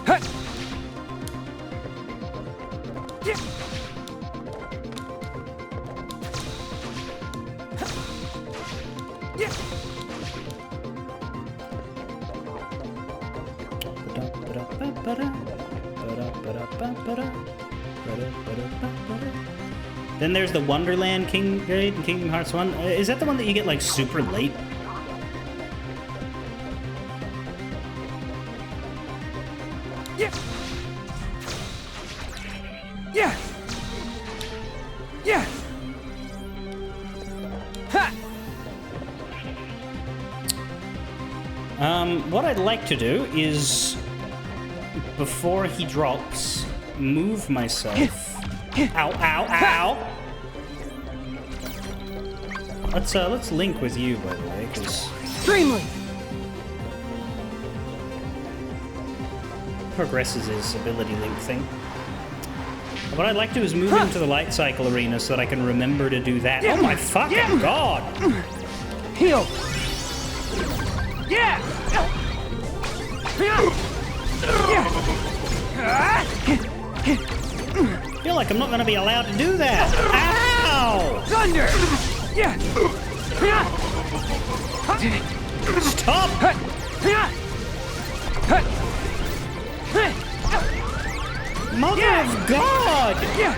Hut! Yeah. Yeah. Then there's the Wonderland King Raid in Kingdom Hearts 1. Is that the one that you get like super late? Yeah. Yeah. Yeah. Ha. What I'd like to do is, before he drops, move myself. Ow, ow, ow! Let's link with you, by the way, because Extremely. progresses his ability link thing. What I'd like to do is move into the light cycle arena so that I can remember to do that. Oh my fucking god! Heal. Yeah. Yeah. I feel like I'm not going to be allowed to do that. Ow! Thunder. Yeah. Stop! Mother of God! Yeah.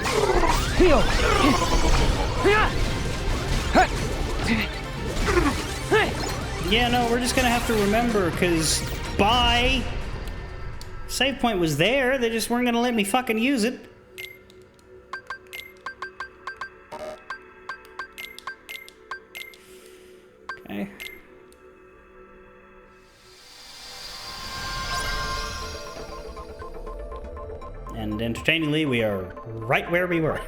Heal. Yeah, no, we're just gonna have to remember, because bye! Save point was there, they just weren't gonna let me fucking use it. Okay. And entertainingly, we are right where we were.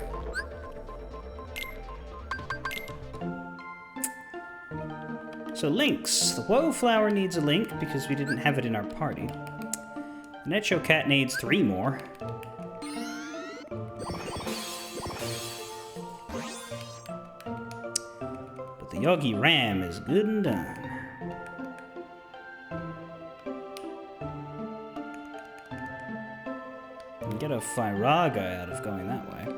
So links. The Woe Flower needs a link because we didn't have it in our party. The Necho Cat needs 3 more. But the Yogi Ram is good and done. You can get a Firaga out of going that way.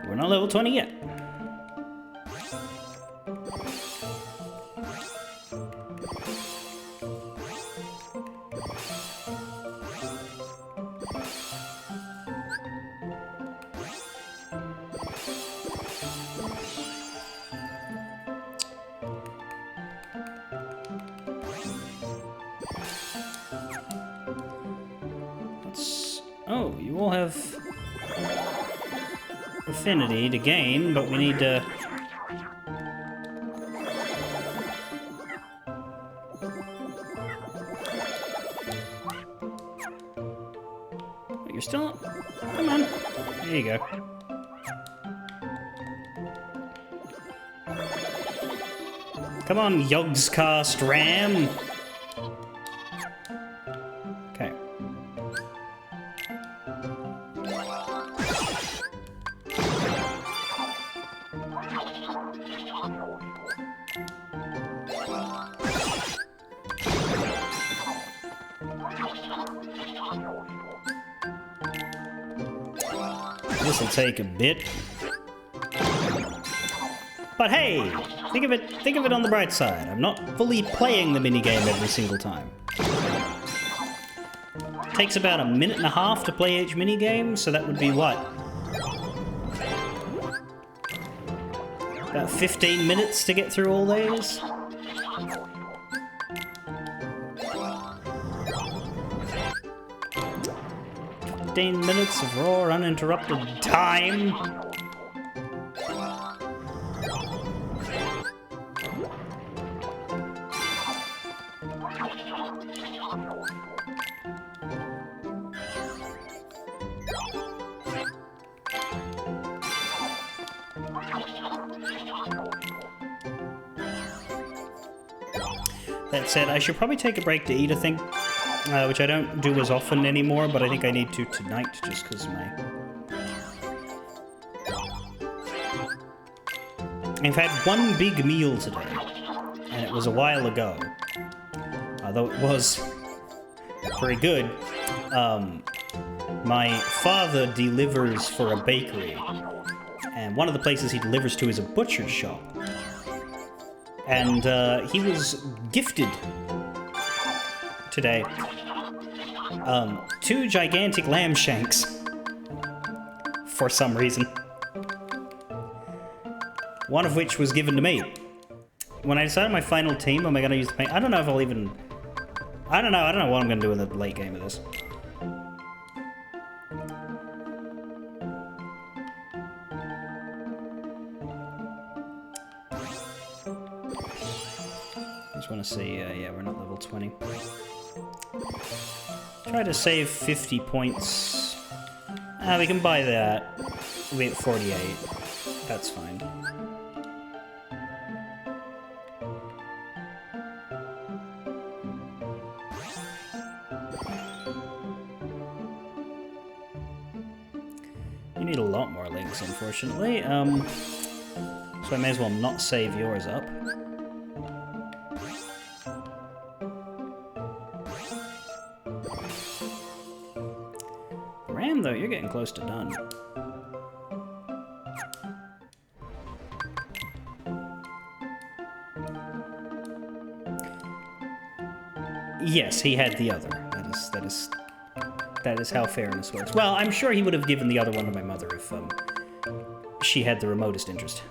We're not level 20 yet. Oh, you all have affinity to gain, but we need to... You're still... Come on. There you go. Come on, Yogscast Ram! Okay. This'll take a bit. But hey, think of it on the bright side. I'm not fully playing the minigame every single time. It takes about a minute and a half to play each minigame, so that would be what? About 15 minutes to get through all these? Minutes of raw, uninterrupted time. That said, I should probably take a break to eat, I think. Which I don't do as often anymore, but I think I need to tonight just because I've had one big meal today, and it was a while ago. Although it was very good. My father delivers for a bakery, and one of the places he delivers to is a butcher shop. And he was gifted today 2 gigantic lamb shanks for some reason. One of which was given to me. When I decide my final team, am I going to use the paint? I don't know if I'll even... I don't know what I'm going to do in the late game of this. I just want to see, yeah, we're not level 20. Try to save 50 points. We can buy that. We at 48. That's fine. You need a lot more links, unfortunately. So I may as well not save yours up. Ram, though, you're getting close to done. Yes, he had the other. That is how fairness works. Well, I'm sure he would have given the other one to my mother if she had the remotest interest.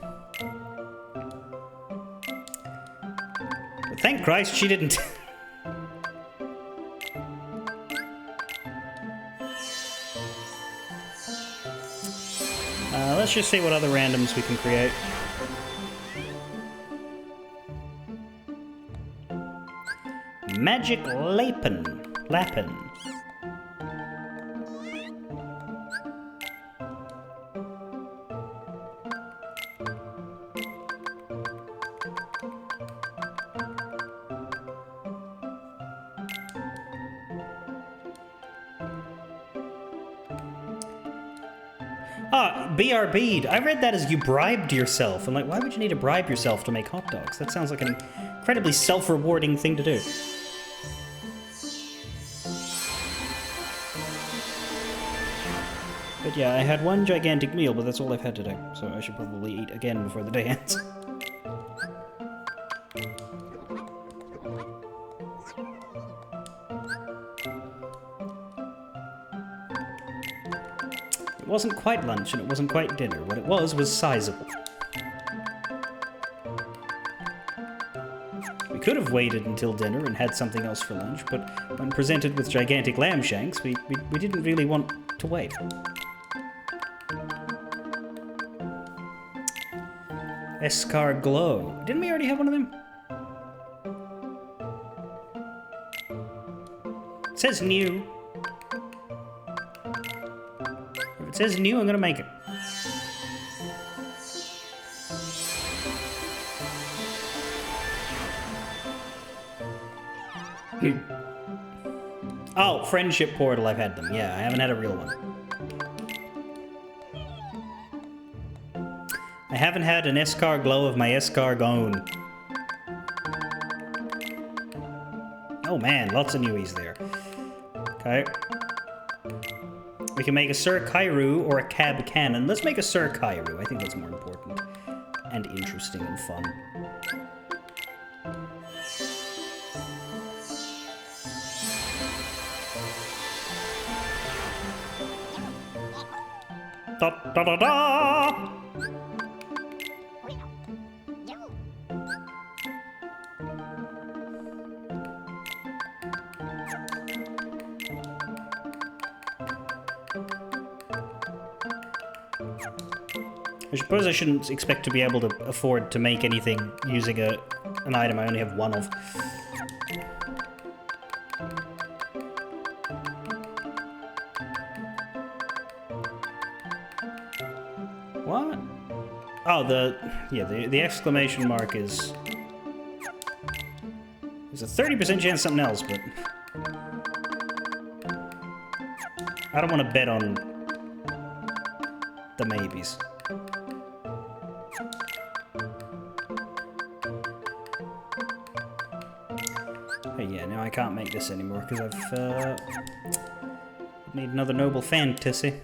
But thank Christ she didn't. Let's just see what other randoms we can create. Magic Lapin. Ah, BRB'd. I read that as you bribed yourself. I'm like, why would you need to bribe yourself to make hot dogs? That sounds like an incredibly self-rewarding thing to do. But yeah, I had one gigantic meal, but that's all I've had today. So I should probably eat again before the day ends. It wasn't quite lunch and it wasn't quite dinner. What it was sizable. We could have waited until dinner and had something else for lunch, but when presented with gigantic lamb shanks, we didn't really want to wait. Escar Glow. Didn't we already have one of them? It says new. If it says new, I'm gonna make it. Oh, Friendship Portal, I've had them. Yeah, I haven't had a real one. I haven't had an Escar Glow of my Escargone. Oh man, lots of newies there. Okay. We can make a Sir Kairu or a Cab Cannon. Let's make a Sir Kairu. I think that's more important. And interesting and fun. Da da da da! I suppose I shouldn't expect to be able to afford to make anything using an item I only have one of. What? Oh, the exclamation mark is... There's a 30% chance something else, but... I don't want to bet on the maybes. Hey, yeah, now I can't make this anymore because I've need another noble fantasy.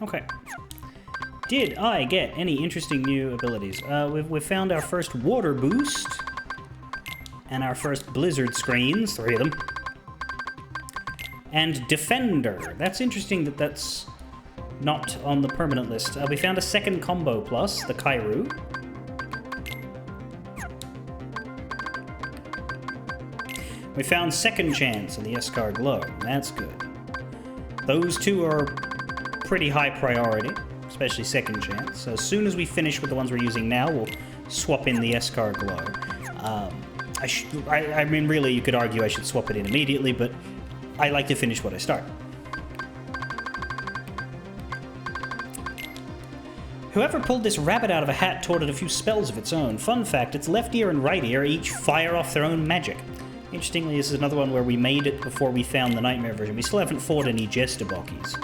Okay. Did I get any interesting new abilities? We've found our first water boost and our first blizzard screens, 3 of them. And Defender. That's interesting that that's not on the permanent list. We found a second combo plus, the Kairu. We found Second Chance and the Escar Glow. That's good. Those two are pretty high priority, especially Second Chance. So as soon as we finish with the ones we're using now, we'll swap in the Escar Glow. I mean, really, you could argue I should swap it in immediately, but I like to finish what I start. Whoever pulled this rabbit out of a hat taught it a few spells of its own. Fun fact, its left ear and right ear each fire off their own magic. Interestingly, this is another one where we made it before we found the Nightmare version. We still haven't fought any Jestabokis.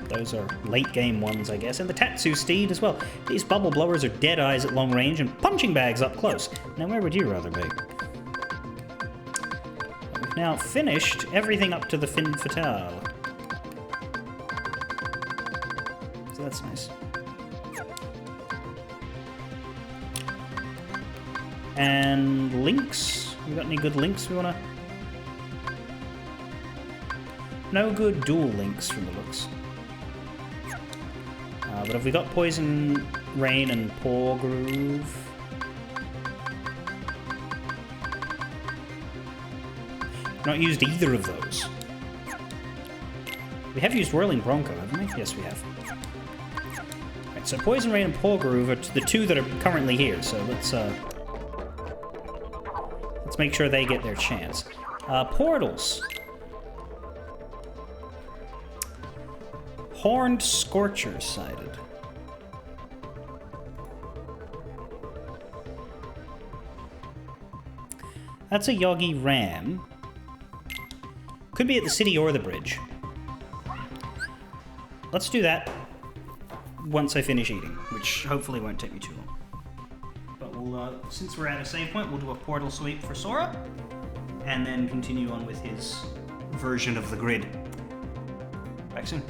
Those are late game ones, I guess. And the Tatsu Steed as well. These bubble blowers are dead eyes at long range and punching bags up close. Now, where would you rather be? We've now finished everything up to the Fin Fatale. So that's nice. And links? We got any good links we wanna... No good dual links from the looks. But have we got Poison Rain and Paw Groove? Not used either of those. We have used Whirling Bronco, haven't we? Yes, we have. Right, so Poison Rain and Paw Groove are the two that are currently here, so let's make sure they get their chance. Portals. Horned Scorcher sighted. That's a Yogi Ram. Could be at the city or the bridge. Let's do that. once I finish eating, which hopefully won't take me too long. But we'll, since we're at a save point, we'll do a portal sweep for Sora, and then continue on with his version of the grid. Back soon.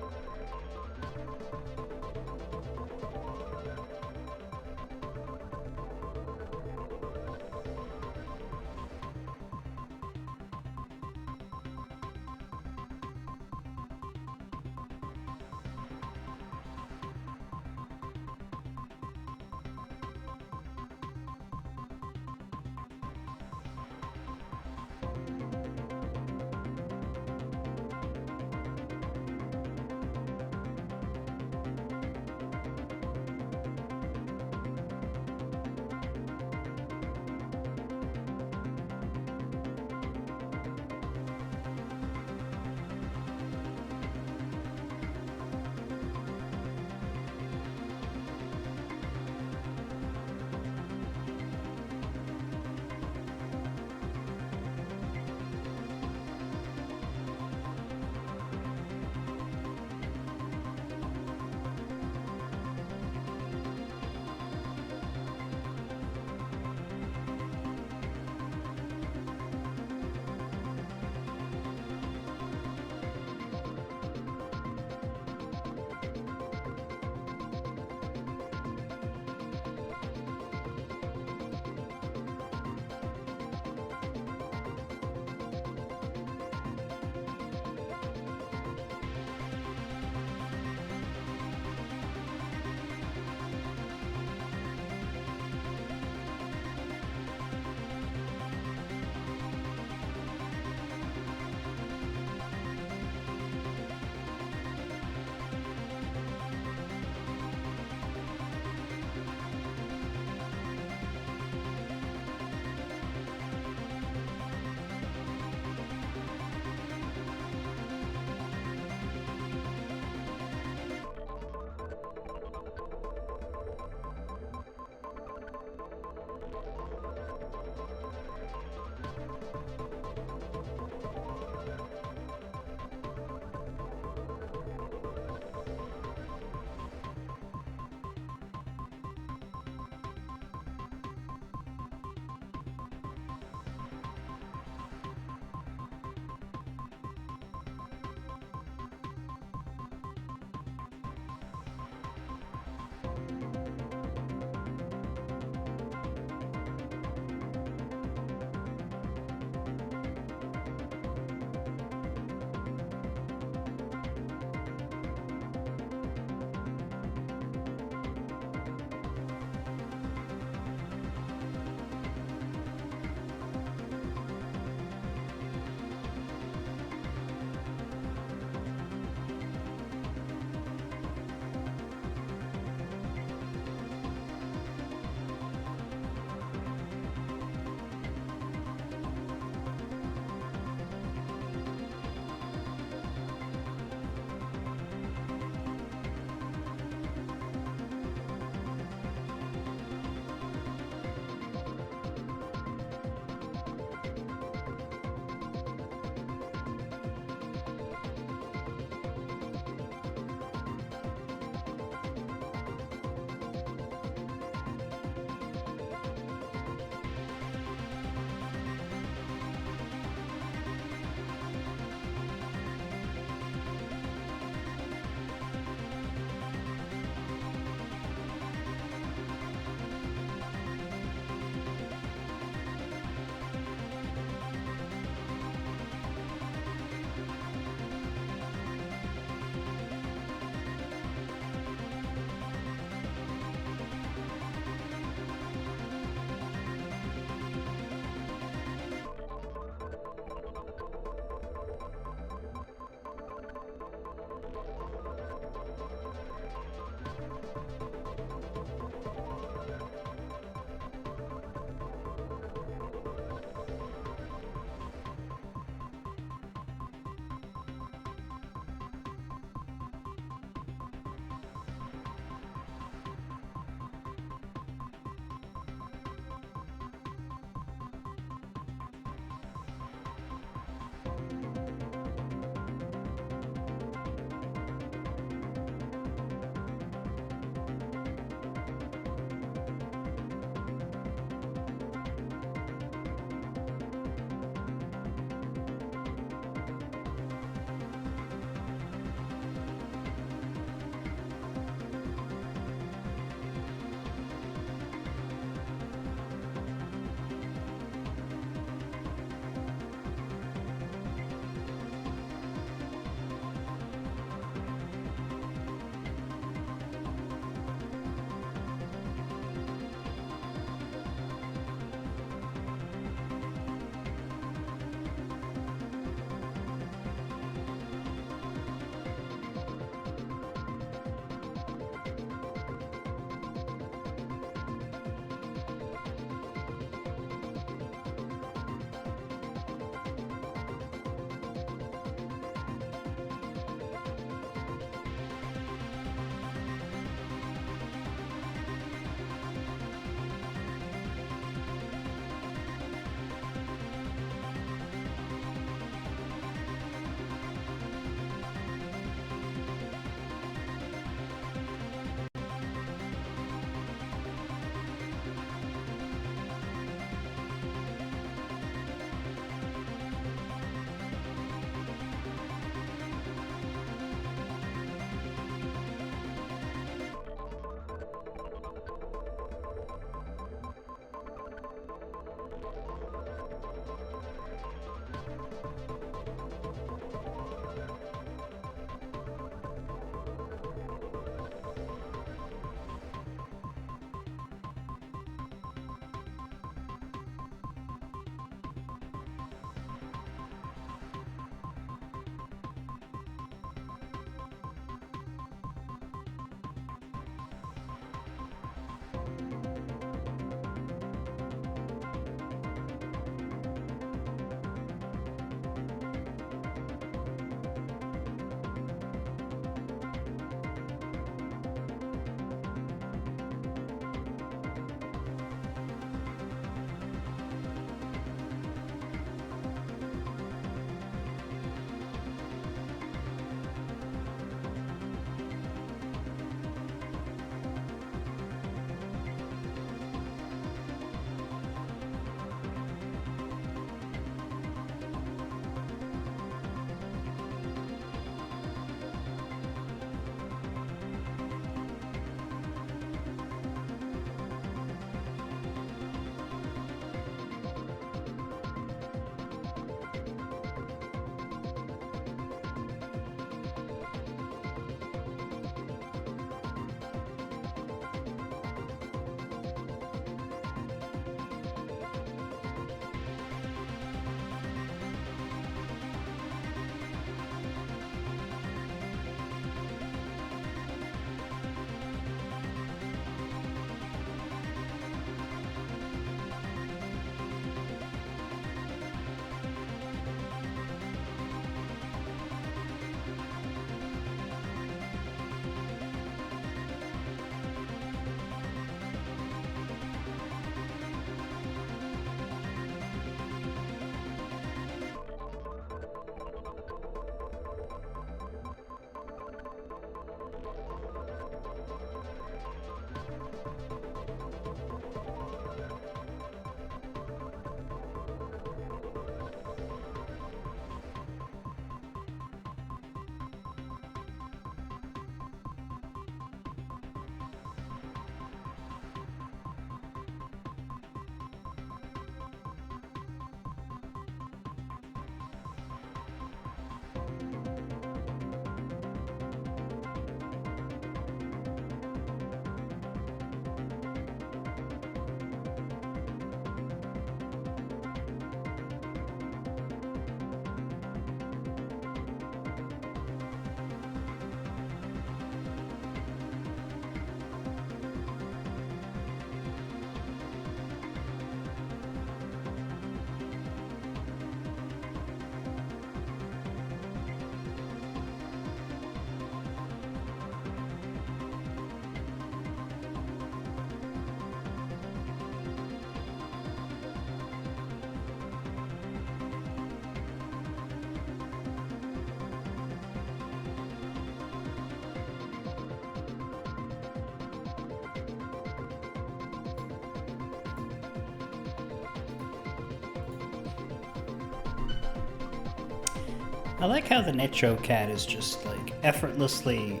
I like how the Necho cat is just like effortlessly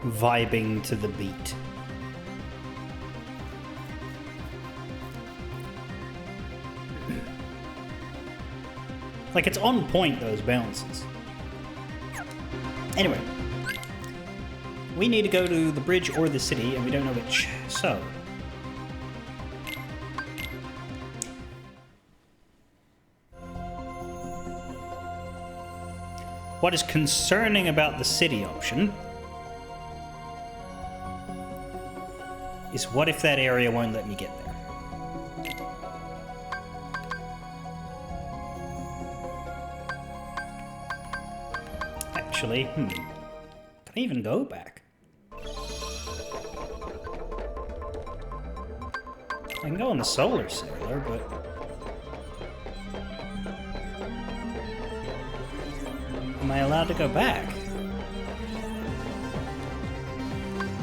vibing to the beat. Like, it's on point, those bounces. Anyway. We need to go to the bridge or the city, and we don't know which. So. What is concerning about the city option is what if that area won't let me get there? Actually, can I even go back? I can go on the solar sailor, but... am I allowed to go back?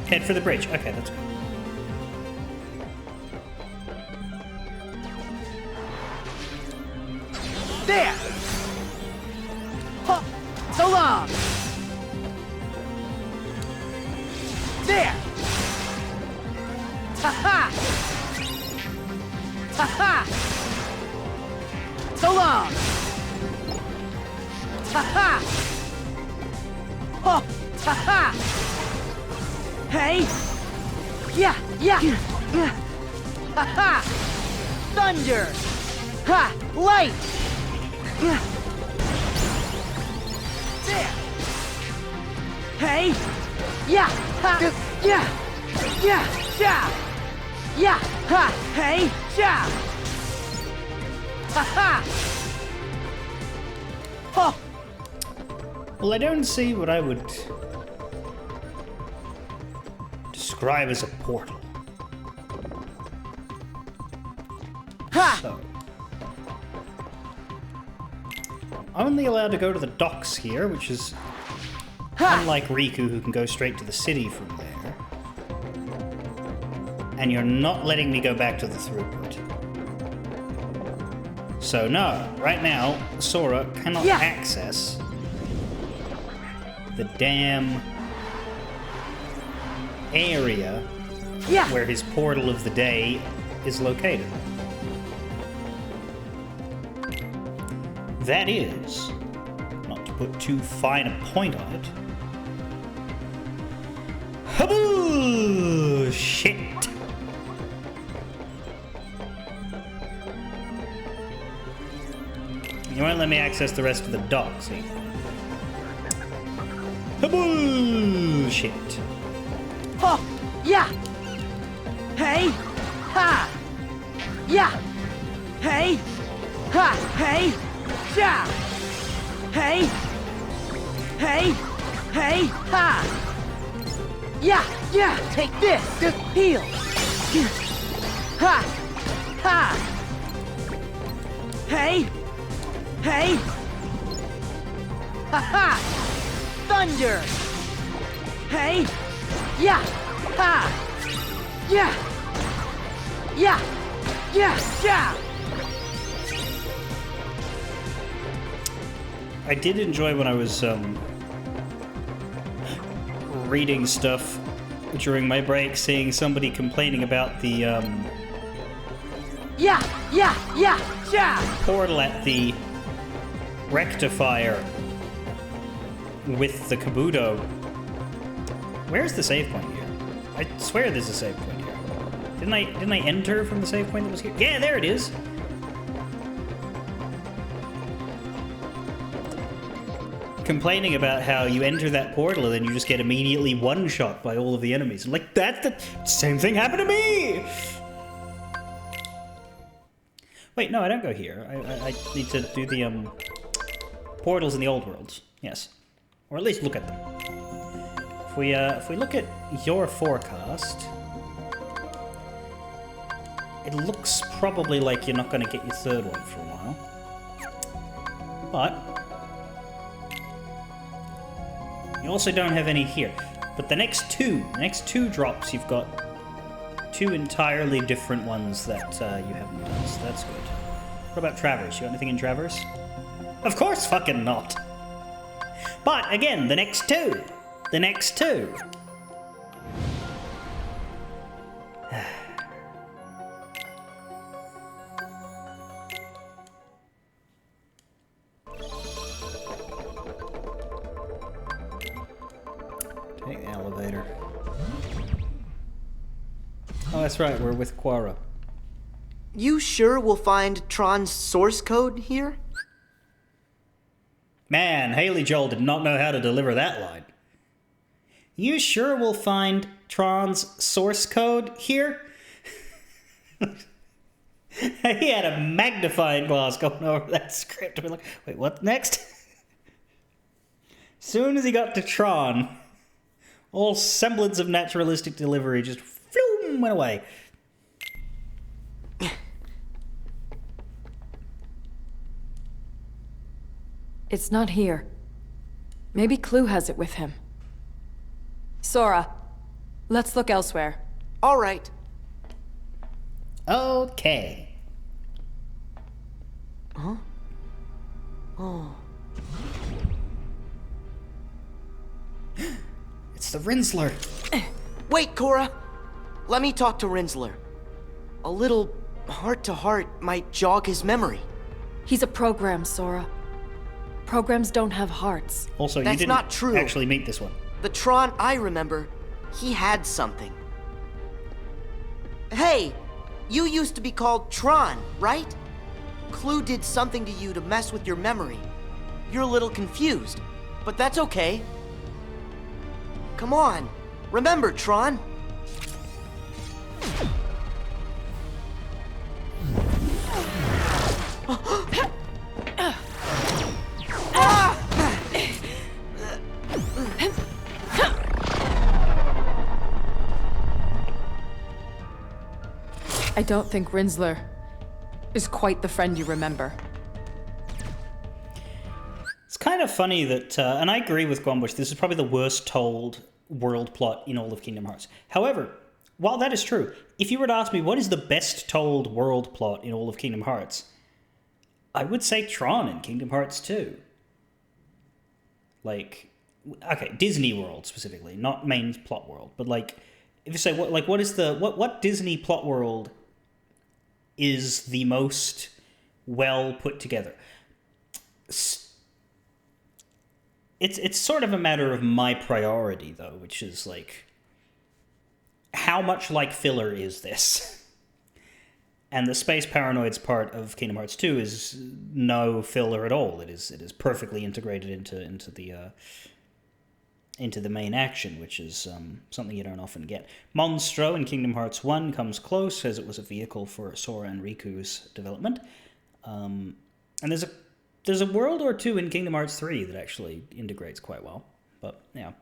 Head for the bridge. Okay, that's good. There! Huh. So long! There! Ha-ha! Ha-ha! So long! Ha-ha! Oh! Ha-ha! Hey! Yeah! Yeah! Ha-ha! Thunder! Ha! Light! There! Hey! Yeah! Ha! Yeah! Yeah! Yeah! Yeah! Ha! Hey! Yeah! Ha-ha! Oh! Well, I don't see what I would describe as a portal. Ha! So, I'm only allowed to go to the docks here, which is Ha! unlike Riku, who can go straight to the city from there. And you're not letting me go back to the throughput. So no, right now, Sora cannot Yeah. access the damn area Yeah! where his portal of the day is located. That is, not to put too fine a point on it, Haboo! Shit! You won't let me access the rest of the docks, eh? Haboo! Shit. Oh! Yeah! Hey! Ha! Yeah! Hey! Ha! Hey! Yeah! Hey! Hey! Hey! Ha! Yeah! Yeah! Take this! Just heal! Ha! Ha! Hey! Hey! Ha ha! Thunder! Hey! Yeah! Ha! Yeah! Yeah! Yeah! Yeah! I did enjoy when I was reading stuff during my break, seeing somebody complaining about the Yeah! Yeah! Yeah! Yeah! portal at the rectifier with the Kabuto. Where's the save point here? I swear there's a save point here. Didn't I enter from the save point that was here? Yeah, there it is. Complaining about how you enter that portal and then you just get immediately one-shot by all of the enemies. I'm like, that's the same thing happened to me! Wait, no, I don't go here. I need to do the portals in the old worlds. Yes. Or at least look at them. If we look at your forecast, it looks probably like you're not going to get your third one for a while. But you also don't have any here. But the next two drops, you've got two entirely different ones that you haven't done, so that's good. What about Traverse? You got anything in Traverse? Of course fucking not! But again, the next two. The next two. Take the elevator. Oh, that's right, we're with Quara. You sure we'll find Tron's source code here? Man, Haley Joel did not know how to deliver that line. You sure we'll find Tron's source code here? He had a magnifying glass going over that script. We're like, wait, what next? Soon as he got to Tron, all semblance of naturalistic delivery just floom, went away. It's not here. Maybe Clue has it with him. Sora, let's look elsewhere. All right. Okay. Huh? Oh. It's the Rinsler. Wait, Cora. Let me talk to Rinsler. A little heart-to-heart might jog his memory. He's a program, Sora. Programs don't have hearts. Also, That's you didn't not true. actually meet this one. The Tron I remember, he had something. Hey, you used to be called Tron, right? Clue did something to you to mess with your memory. You're a little confused, but that's okay. Come on, remember, Tron. I don't think Rinsler is quite the friend you remember. It's kind of funny that, and I agree with Gwambush, this is probably the worst told world plot in all of Kingdom Hearts. However, while that is true, if you were to ask me what is the best told world plot in all of Kingdom Hearts, I would say Tron in Kingdom Hearts 2. Like, okay, Disney World specifically, not main plot world, but like, if you say what Disney plot world is the most well put together? It's sort of a matter of my priority though, which is like, how much like filler is this? And the Space Paranoids part of Kingdom Hearts 2 is no filler at all. It is perfectly integrated into the main action, which is something you don't often get. Monstro in Kingdom Hearts 1 comes close, as it was a vehicle for Sora and Riku's development. And there's a world or two in Kingdom Hearts 3 that actually integrates quite well. But, yeah.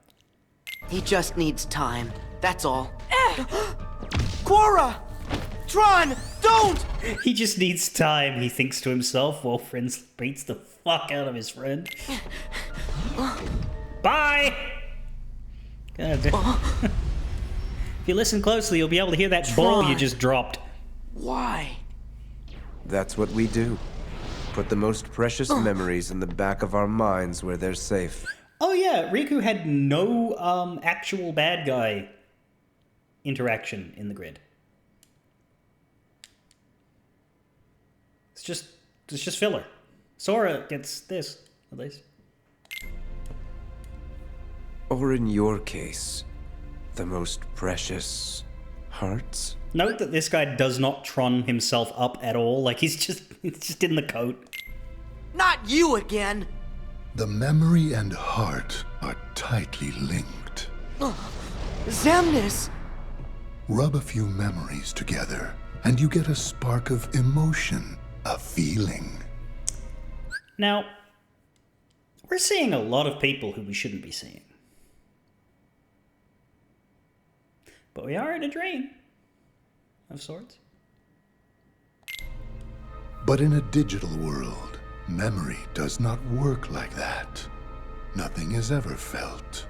He just needs time, that's all. Quora! Tron, don't! He just needs time, he thinks to himself, while Friends beats the fuck out of his friend. Bye! God damn. If you listen closely, you'll be able to hear that ball you just dropped. Why? That's what we do. Put the most precious memories in the back of our minds where they're safe. Oh yeah, Riku had no actual bad guy interaction in the grid. It's just filler. Sora gets this, at least. Or in your case, the most precious hearts? Note that this guy does not Tron himself up at all. Like, he's just in the coat. Not you again! The memory and heart are tightly linked. Xemnas! Rub a few memories together, and you get a spark of emotion, a feeling. Now, we're seeing a lot of people who we shouldn't be seeing. But we are in a dream of sorts. But in a digital world, memory does not work like that. Nothing is ever felt.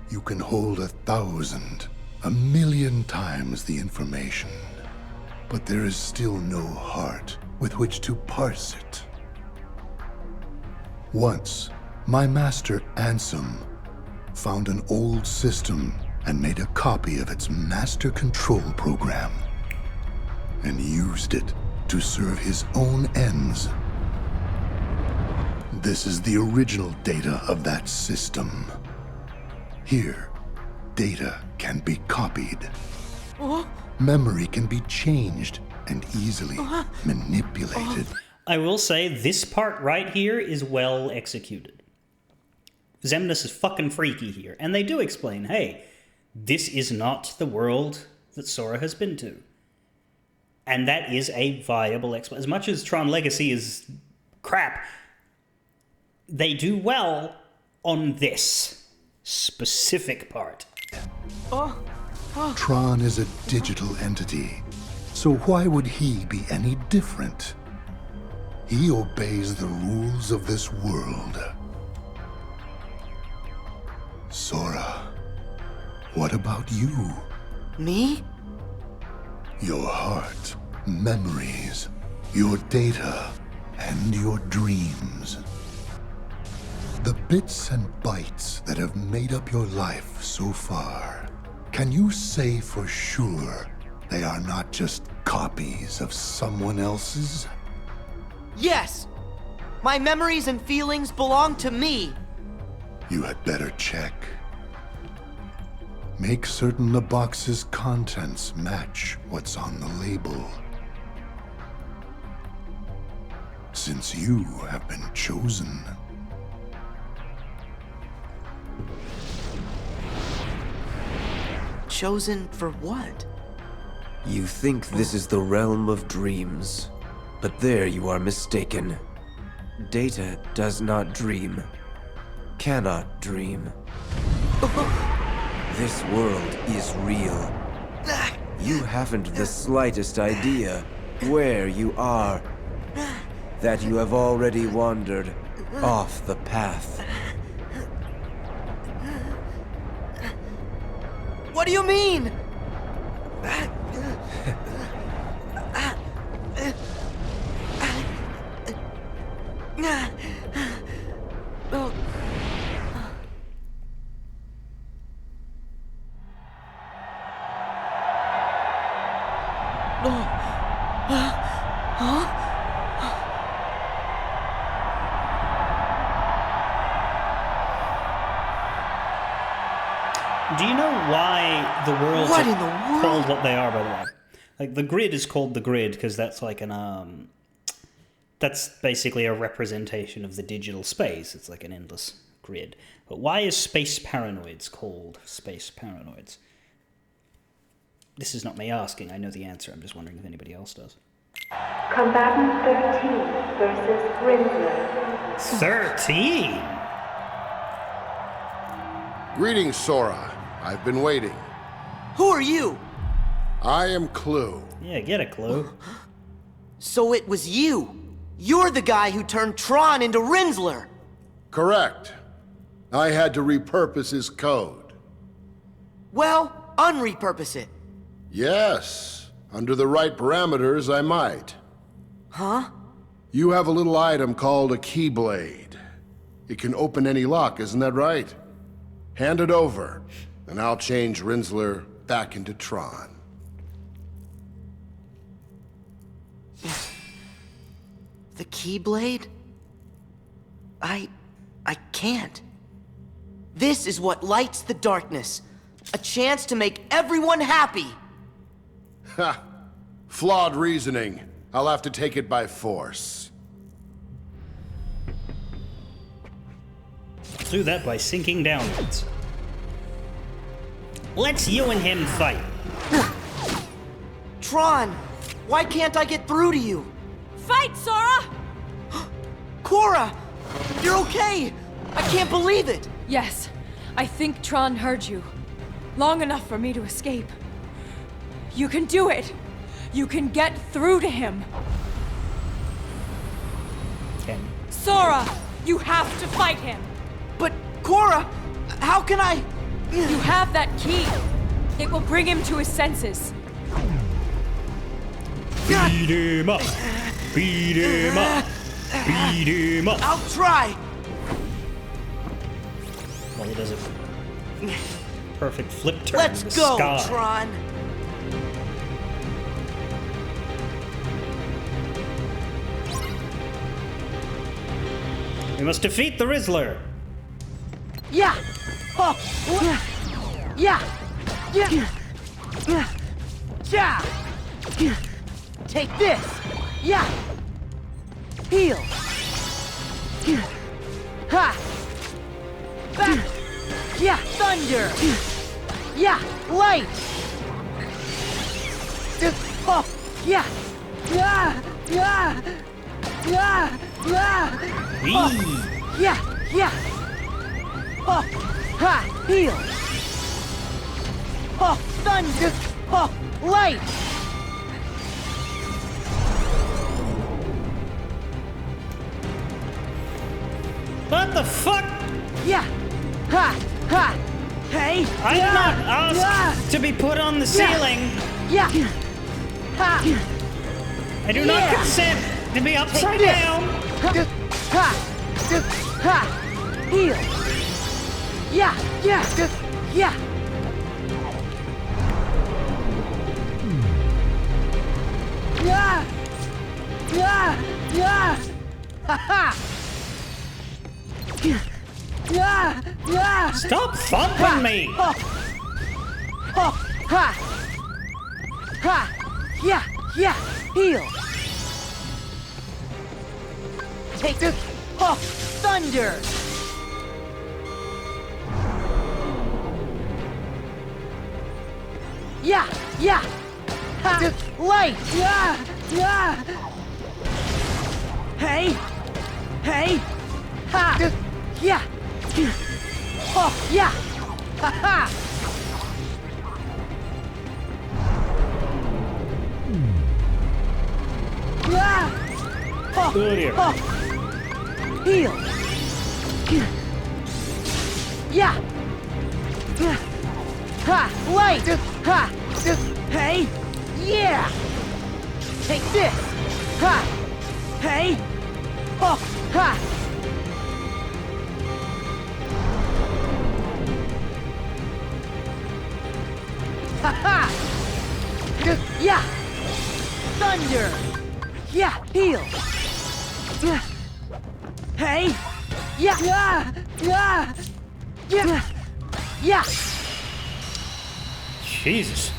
You can hold 1,000, 1,000,000 times the information, but there is still no heart with which to parse it. Once, My master Ansem found an old system and made a copy of its master control program and used it to serve his own ends. This is the original data of that system. Here, data can be copied. Memory can be changed and easily manipulated. I will say this part right here is well executed. Xemnas is fucking freaky here, and they do explain, hey, this is not the world that Sora has been to. And that is a viable explanation. As much as Tron Legacy is crap, they do well on this specific part. Tron is a digital entity, so why would he be any different? He obeys the rules of this world. Sora, what about you? Me? Your heart, memories, your data, and your dreams. The bits and bytes that have made up your life so far. Can you say for sure they are not just copies of someone else's? Yes! My memories and feelings belong to me! You had better check. Make certain the box's contents match what's on the label. Since you have been chosen. Chosen for what? You think this is the realm of dreams, but there you are mistaken. Data does not dream, cannot dream. This world is real. You haven't the slightest idea where you are, that you have already wandered off the path. What do you mean? Do you know why the worlds What are in the world? called what they are, by the way? Like, the grid is called the grid because that's like an, that's basically a representation of the digital space. It's like an endless grid. But why is Space Paranoids called Space Paranoids? This is not me asking, I know the answer, I'm just wondering if anybody else does. Combatant 13 versus Grimler. 13? Greetings, Sora. I've been waiting. Who are you? I am Clue. Yeah, get a clue. So it was you. You're the guy who turned Tron into Rinzler. Correct. I had to repurpose his code. Well, unrepurpose it. Yes. Under the right parameters, I might. Huh? You have a little item called a Keyblade. It can open any lock, isn't that right? Hand it over, and I'll change Rinzler back into Tron. The Keyblade? I can't. This is what lights the darkness. A chance to make everyone happy. Ha! Flawed reasoning. I'll have to take it by force. Do that by sinking downwards. Let's you and him fight. Tron, why can't I get through to you? Fight, Sora! Korra, you're okay! I can't believe it! Yes, I think Tron heard you. Long enough for me to escape. You can do it! You can get through to him! Ken. Sora! You have to fight him! But, Korra, how can I... You have that key! It will bring him to his senses. Beat him up! Beat him up! Beat him up! I'll try! he does a perfect flip turn Let's to the go, sky. Tron! We must defeat the Rizzler. Yeah! Oh! Yeah! Yeah! Yeah! Yeah! Take this! Yeah! Heal! Ha! Back! Yeah! Thunder! Yeah! Light! Oh! Yeah! Yeah! Yeah! Yeah! Yeah! Whee! Yeah! Yeah! Oh! Ha! Heal! Oh! Thunder! Oh! Light! What the fuck? Yeah! Ha! Ha! Hey! I'm Yeah! not asked Yeah! to be put on the ceiling. Yeah! Ha! I do not Yeah. consent to be upside this. down. Ha! Ha! Heal! Yeah! Yeah! Yeah! Yeah! Yeah! Yeah! Ha ha! Yeah! Yeah! Stop thumping me. Oh! Oh! Ha! Ha! Yeah! Yeah! Heal! Take this! Oh! Thunder! Yeah! Yeah! Ha! Light! Yeah! Yeah! Hey! Hey! Ha! Yeah! Oh! Yeah! Ha ha! Yeah! Oh! Oh dear. Oh! Heal! Yeah! Ha! Light! Ha! Hey! Yeah! Take this! Ha! Hey! Oh! Ha! Ha ha! Yeah! Thunder! Yeah! Heal! Hey! Yeah! Yeah! Yeah! Yeah! Yeah! Jesus.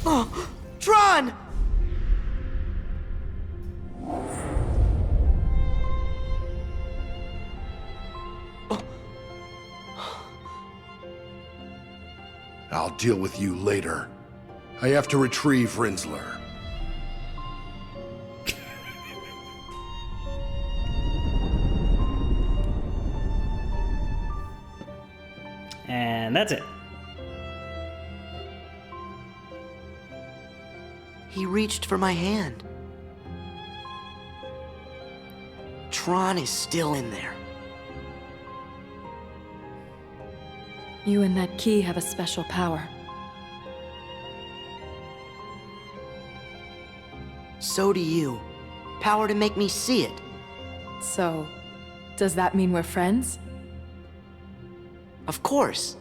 Oh! Tron! I'll deal with you later. I have to retrieve Rinsler. And that's it. He reached for my hand. Tron is still in there. You and that key have a special power. So do you. Power to make me see it. So, does that mean we're friends? Of course.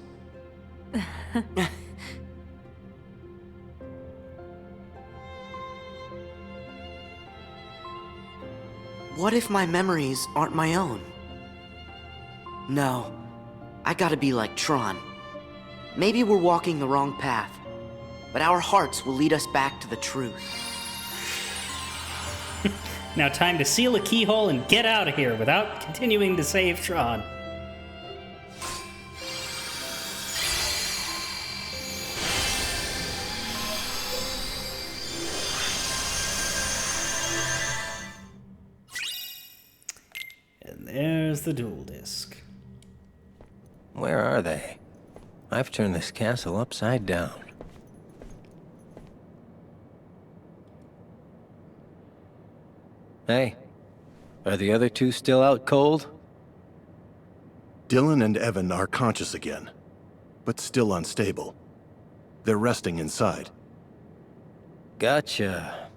What if my memories aren't my own? No, I gotta be like Tron. Maybe we're walking the wrong path, but our hearts will lead us back to the truth. Now time to seal a keyhole and get out of here without continuing to save Tron. And there's the dual disc. Where are they? I've turned this castle upside down. Hey, are the other two still out cold? Dylan and Evan are conscious again, but still unstable. They're resting inside. Gotcha.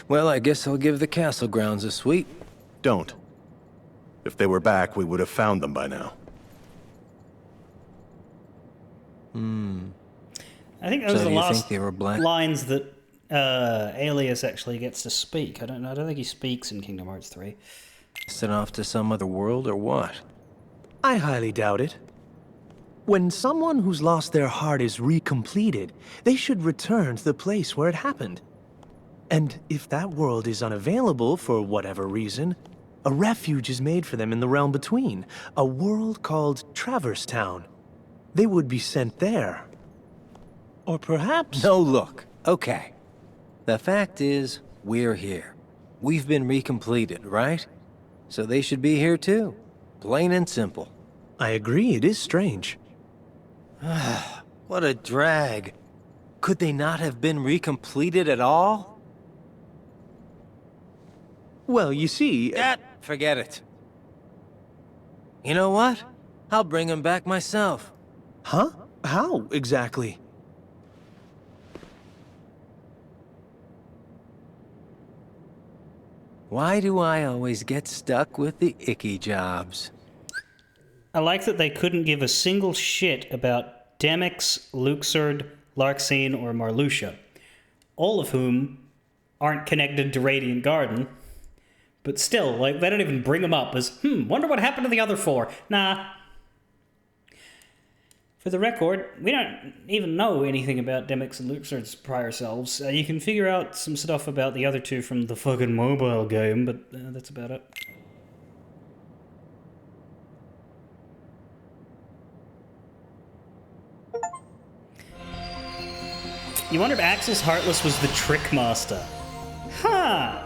Well, I guess I'll give the castle grounds a sweep. Don't. If they were back, we would have found them by now. I think those So are the do you last think they were black? lines that Alias actually gets to speak. I don't think he speaks in Kingdom Hearts 3. Set off to some other world or what? I highly doubt it. When someone who's lost their heart is recompleted, they should return to the place where it happened. And if that world is unavailable for whatever reason, a refuge is made for them in the realm between, a world called Traverse Town. They would be sent there. Or perhaps... No, look. Okay. The fact is, we're here. We've been recompleted, right? So they should be here too. Plain and simple. I agree, it is strange. What a drag. Could they not have been recompleted at all? Well, you see... Forget it. You know what? I'll bring them back myself. Huh? How, exactly? Why do I always get stuck with the icky jobs? I like that they couldn't give a single shit about Demyx, Luxord, Larxene, or Marluxia, all of whom aren't connected to Radiant Garden. But still, like, they don't even bring them up as, wonder what happened to the other four. Nah. For the record, we don't even know anything about Demyx and Luxord's prior selves. You can figure out some stuff about the other two from the fucking mobile game, but that's about it. You wonder if Axis Heartless was the Trick Master. Huh.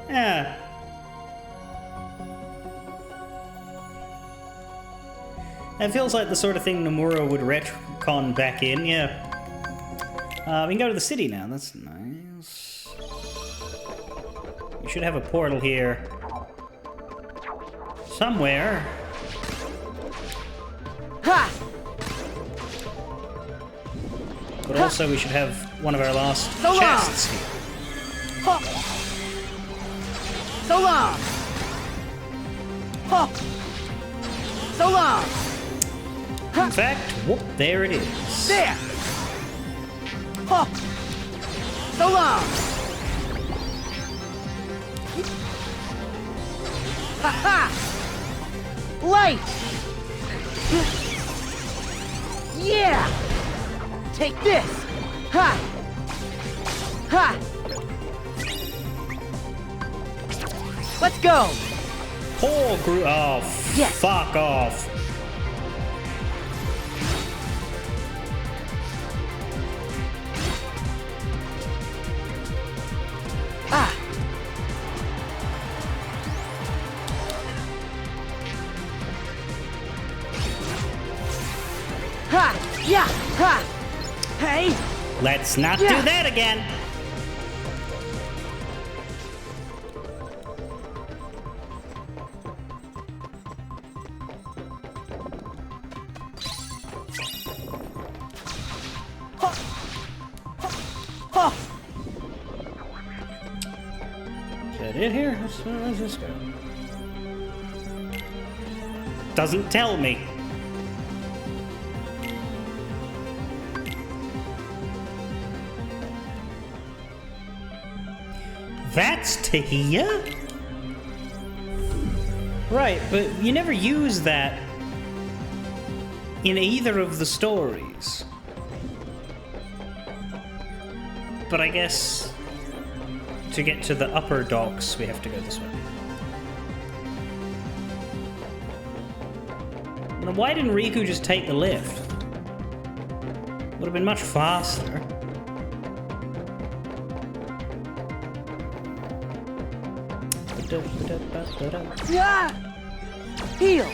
Yeah. It feels like the sort of thing Nomura would retcon back in, yeah. We can go to the city now, that's nice. We should have a portal here. Somewhere. Ha! But also we should have one of our last So chests here. Ha! So long! Ha! So long! In fact, whoop, there it is. There! Ha! So long! Ha ha! Light! Yeah! Take this! Ha! Ha! Let's go! Poor Groot. Oh, Yes. fuck off. Ah! Ha! Yeah! Ha! Hey! Let's not Yeah. do that again. Ha! Is that it here? Where's this go? Doesn't tell me. That's Tahia? Right, but you never use that in either of the stories. But I guess to get to the upper docks, we have to go this way. Now, why didn't Riku just take the lift? Would have been much faster. Yeah! Heal!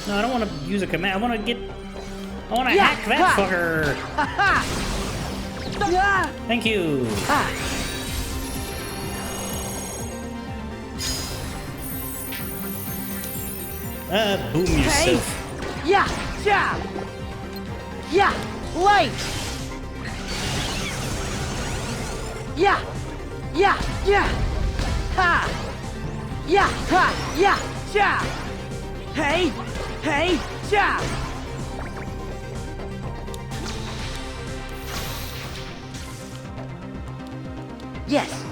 No, I don't want to use a command. I want to hack that fucker! Thank you! Boom yourself. Yeah! Jab! Yeah! Light! Yeah! Yeah! Yeah! Ha! Yeah! Ha! Yeah! Jab! Hey! Hey! Jab! Yes!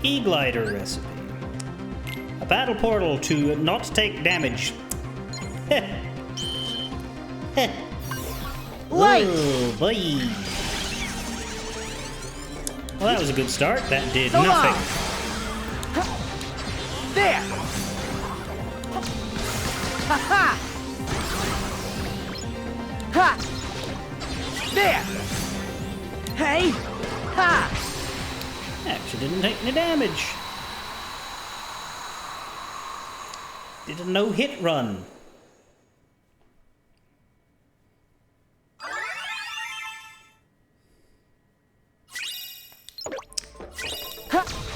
E-glider recipe. A battle portal to not take damage. Light! Oh, boy. Well, that was a good start. That did So nothing. long. There! Ha ha! Ha! There! Hey! Ha! Actually didn't take any damage. Did a no-hit run.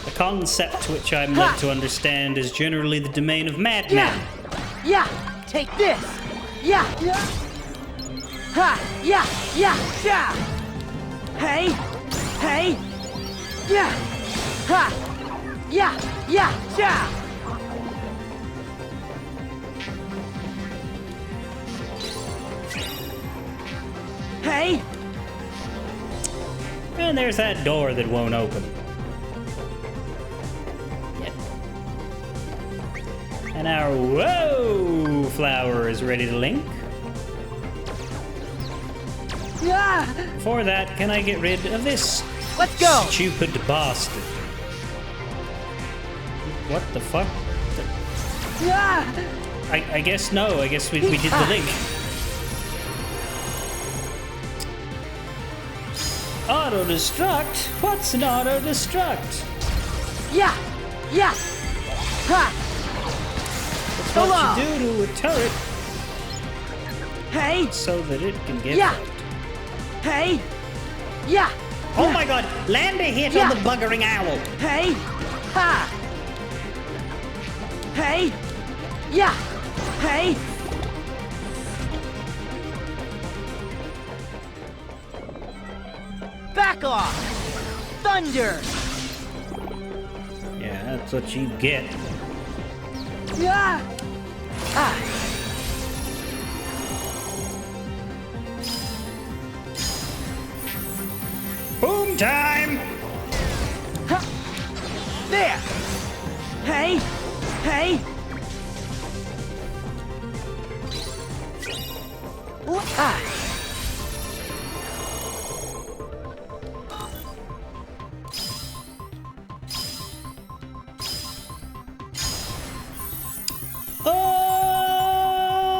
The concept which I'm led to understand is generally the domain of madmen. Yeah! Take this! Yeah! Ha! Yeah! Yeah! Yeah! Hey! Hey! Yeah! Ha! Yeah! Yeah! Yeah! Hey! And there's that door that won't open. Yep. And our whoa flower is ready to link. Yeah! For that, can I get rid of this Let's go! stupid bastard? What the fuck? Yeah! I guess no. I guess we did the link. Auto-destruct? What's an auto-destruct? Yeah! Yeah! Ha! It's So what long. you do to a turret Hey! so that it can get Yeah! fucked. Hey! Yeah! Oh my god! Land a hit Yeah. on the buggering owl! Hey! Ha! Hey! Yeah! Hey! Back off! Thunder! Yeah, that's what you get. Yeah! Ah! Boom time! Ha! There! Hey! Hey! Ah!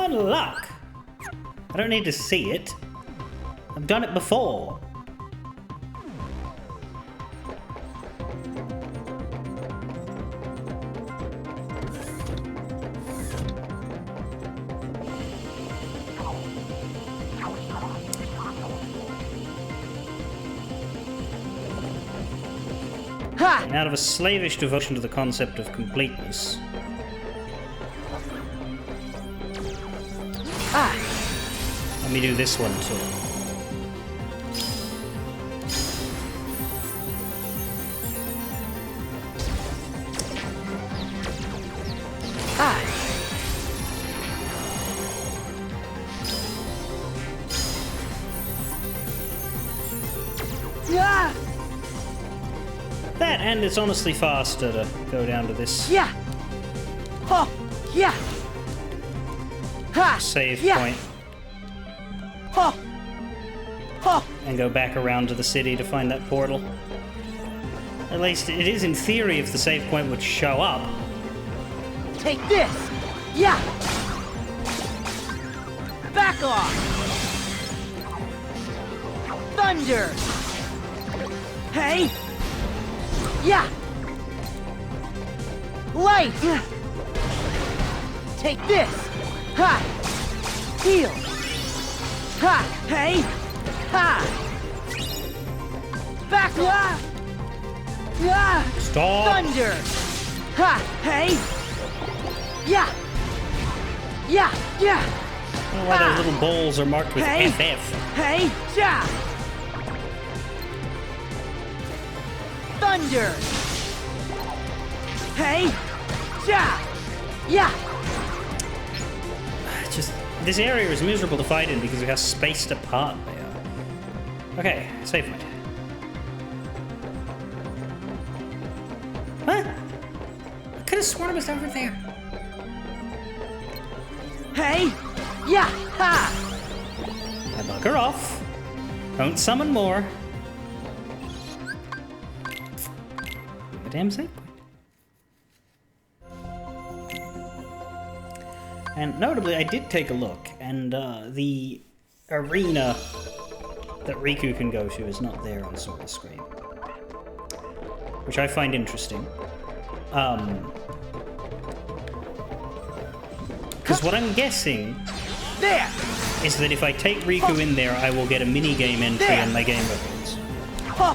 Unlock! I don't need to see it. I've done it before. Ha! And out of a slavish devotion to the concept of completeness, Ah! let me do this one too. Ah! Yeah! that, and it's honestly faster to go down to this Yeah. Oh, yeah. Ha. save Yeah. point Oh. Oh. and go back around to the city to find that portal. At least it is in theory if the save point would show up. Take this. Yeah. Back off. Thunder. Hey. Yeah. Light. Take this. Ha. Heal. Ha. Hey. Ha. Back off. Ah. Stop. Thunder. Ha. Hey. Yeah. Yeah. Yeah. I don't know why those little balls are marked with Hey. FF. Hey. Ja. Thunder. Hey. Ja. Yeah. Just this area is miserable to fight in because of how spaced apart they are. Okay, save point. What? I could have sworn it was over there. Hey. Yeah. Ha. I bugger off. Don't summon more. A damn save point. And notably, I did take a look, and the arena that Riku can go to is not there on Sword of Scream, which I find interesting. Because what I'm guessing There. is that if I take Riku in there, I will get a mini-game entry There. on my game records. Huh.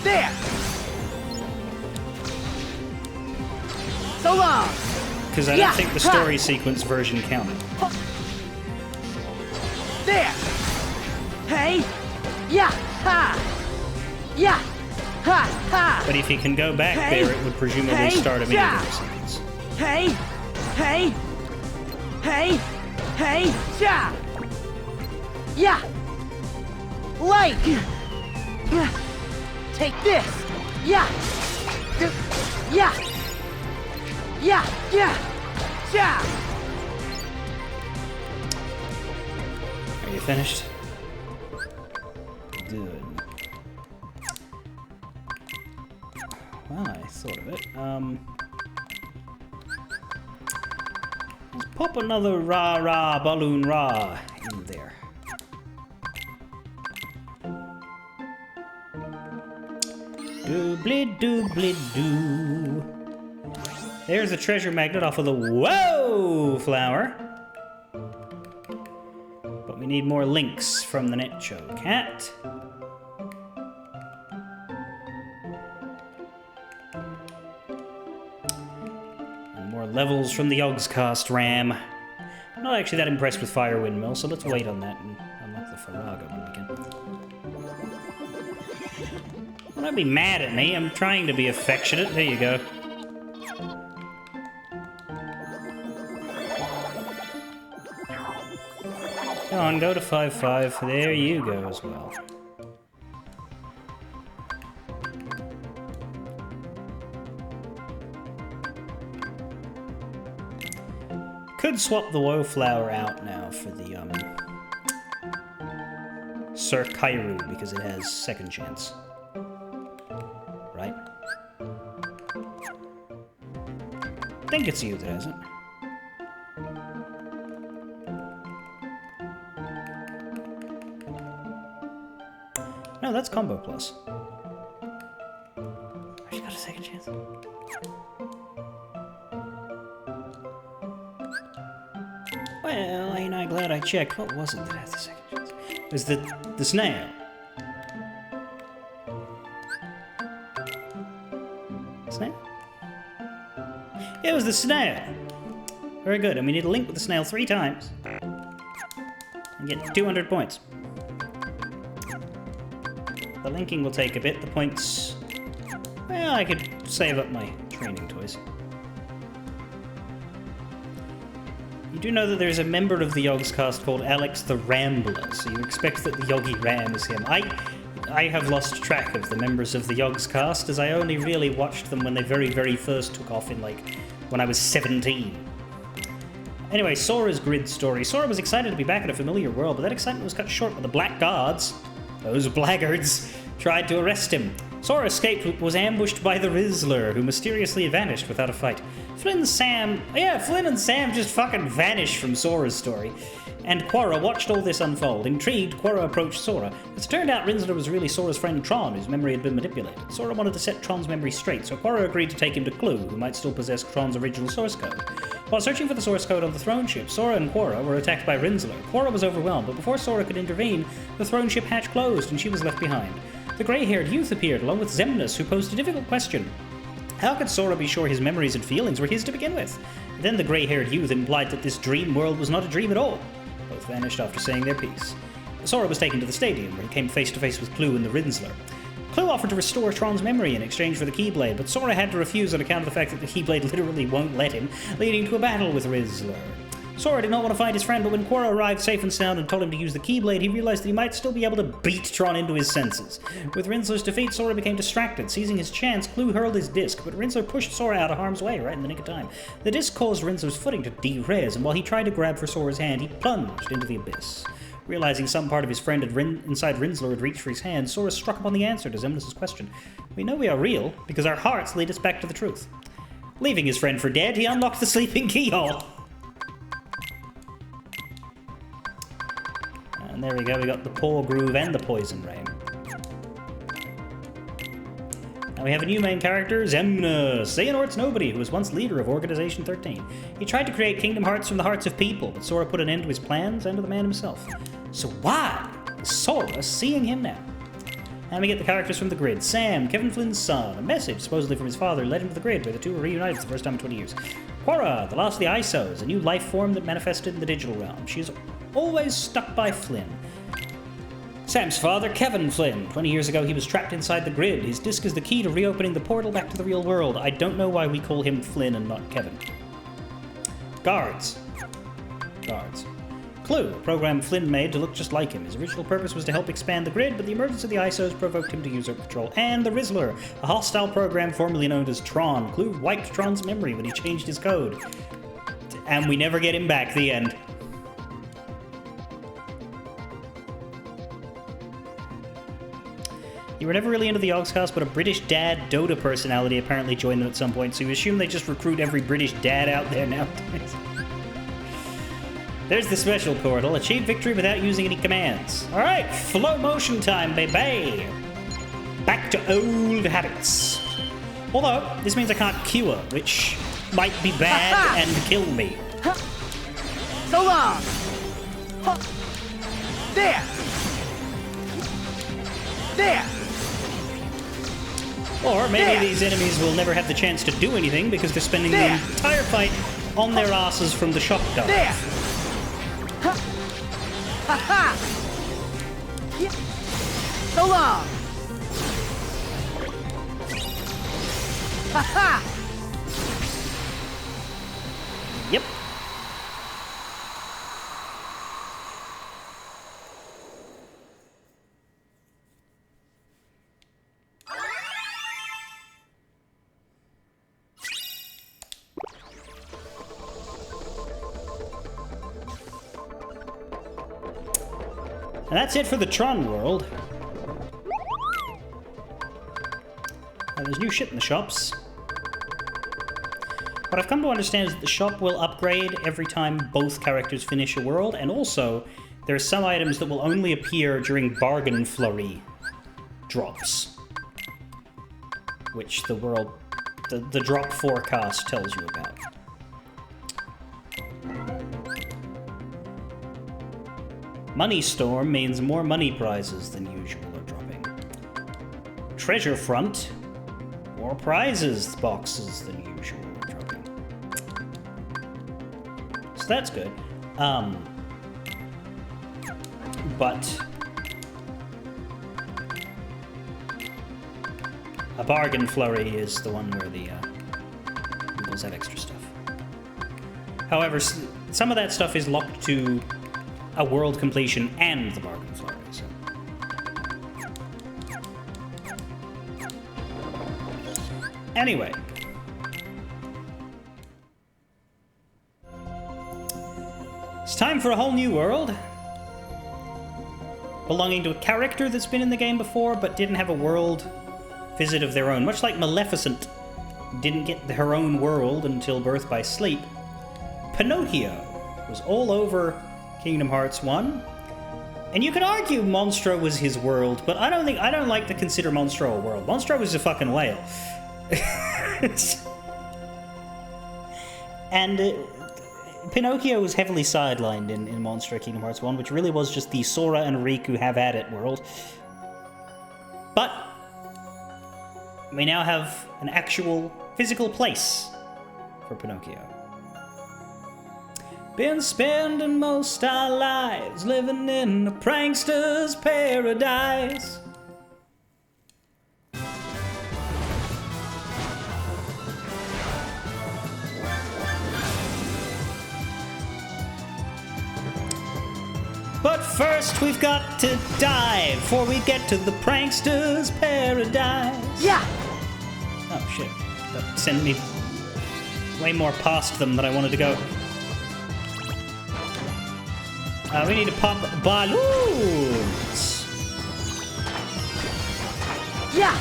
There. So long. Because I Yeah. don't think the story sequence version counted. There. Hey. Yeah. Ha. Yeah. Ha. Ha. But if he can go back Hey. there, it would presumably Hey. start a Yeah. mini-game sequence. Hey. Hey. Hey. Hey. Ja. Yeah. Light. Take this. Yeah. Yeah. Yeah. Yeah. Ja. Are you finished? Good. Well, I thought of it. Let's pop another rah-rah balloon rah in there. Doobly-doobly-doo. There's a treasure magnet off of the Whoa flower. But we need more links from the Necho cat. And more levels from the Yogscast RAM. I'm not actually that impressed with Fire Windmill, so let's wait on that and unlock the Faraga when we can. Don't be mad at me, I'm trying to be affectionate. There you go. Come on, go to 5-5. There you go as well. Could swap the Woe Flower out now for the, Sir Kairu, because it has second chance. Right? I think it's you that has it. No, that's Combo Plus. She got a second chance. Well, ain't I glad I checked. What was it that had the second chance? It was the snail. Snail? It was the snail. Very good, and we need to link with the snail 3 times. And get 200 points. The linking will take a bit, the points... Well, I could save up my training toys. You do know that there's a member of the Yogscast called Alex the Rambler, so you expect that the Yogi Ram is him. I have lost track of the members of the Yogs cast, as I only really watched them when they very, very first took off in, like, when I was 17. Anyway, Sora's grid story. Sora was excited to be back in a familiar world, but that excitement was cut short when the Black Guards, those blackguards, tried to arrest him. Sora escaped but was ambushed by the Rizzler, who mysteriously vanished without a fight. Flynn and Sam just fucking vanished from Sora's story. And Quorra watched all this unfold. Intrigued, Quorra approached Sora. As it turned out, Rinsler was really Sora's friend Tron, whose memory had been manipulated. Sora wanted to set Tron's memory straight, so Quorra agreed to take him to Clu, who might still possess Tron's original source code. While searching for the source code on the throne ship, Sora and Quorra were attacked by Rinsler. Quorra was overwhelmed, but before Sora could intervene, the throne ship hatch closed and she was left behind. The grey-haired youth appeared, along with Xemnas, who posed a difficult question. How could Sora be sure his memories and feelings were his to begin with? Then the grey-haired youth implied that this dream world was not a dream at all. Both vanished after saying their piece. Sora was taken to the stadium, where he came face-to-face with Clu and the Rinsler. Clu offered to restore Tron's memory in exchange for the Keyblade, but Sora had to refuse on account of the fact that the Keyblade literally won't let him, leading to a battle with Rizzler. Sora did not want to find his friend, but when Quorra arrived safe and sound and told him to use the Keyblade, he realized that he might still be able to beat Tron into his senses. With Rinsler's defeat, Sora became distracted. Seizing his chance, Clu hurled his disc, but Rinsler pushed Sora out of harm's way right in the nick of time. The disc caused Rinsler's footing to de-res, and while he tried to grab for Sora's hand, he plunged into the abyss. Realizing some part of his friend inside Rinsler had reached for his hand, Sora struck upon the answer to Xemnas' question. We know we are real, because our hearts lead us back to the truth. Leaving his friend for dead, he unlocked the sleeping keyhole. And there we go, we got the Paw Groove and the Poison Rain. Now we have a new main character, Xemnas, Xehanort's nobody, who was once leader of Organization 13. He tried to create Kingdom Hearts from the hearts of people, but Sora put an end to his plans and to the man himself. So why is Sora seeing him now? And we get the characters from the grid. Sam, Kevin Flynn's son. A message, supposedly from his father, led him to the grid, where the two were reunited for the first time in 20 years. Quorra, the last of the Isos, a new life form that manifested in the digital realm. She is always stuck by Flynn. Sam's father, Kevin Flynn. 20 years ago, he was trapped inside the grid. His disc is the key to reopening the portal back to the real world. I don't know why we call him Flynn and not Kevin. Guards. Clu, a program Flynn made to look just like him. His original purpose was to help expand the grid, but the emergence of the ISOs provoked him to usurp control. And the Rizzler, a hostile program formerly known as Tron. Clu wiped Tron's memory when he changed his code. And we never get him back, the end. You were never really into the Yogscast, but a British dad Dota personality apparently joined them at some point, so you assume they just recruit every British dad out there nowadays. There's the special portal. Achieve victory without using any commands. Alright, flow motion time, baby! Back to old habits. Although, this means I can't cure, which might be bad and kill me. So long! There! There! Or maybe these enemies will never have the chance to do anything because they're spending the entire fight on their asses from the shock dive. There! Ha! Ha! So long! Ha ha! Yep. And that's it for the Tron world. Now, there's new shit in the shops. What I've come to understand is that the shop will upgrade every time both characters finish a world, and also there are some items that will only appear during Bargain Flurry drops. Which the drop forecast tells you about. Money Storm means more money prizes than usual are dropping. Treasure Front, more prizes boxes than usual are dropping. So that's good. But a Bargain Flurry is the one where the peoples have extra stuff. However, some of that stuff is locked to a world completion and the Bargain Flurry, so. Anyway. It's time for a whole new world. Belonging to a character that's been in the game before, but didn't have a world visit of their own. Much like Maleficent didn't get her own world until Birth by Sleep, Pinocchio was all over Kingdom Hearts 1. And you could argue Monstro was his world, but I don't like to consider Monstro a world. Monstro was a fucking whale. And Pinocchio was heavily sidelined in Monster Kingdom Hearts 1, which really was just the Sora and Riku have at it world. But we now have an actual physical place for Pinocchio. Been spending most our lives living in a prankster's paradise. But first we've got to dive before we get to the prankster's paradise. Yeah! Oh shit, that sent me way more past them than I wanted to go. We need to pop balloons. Yeah!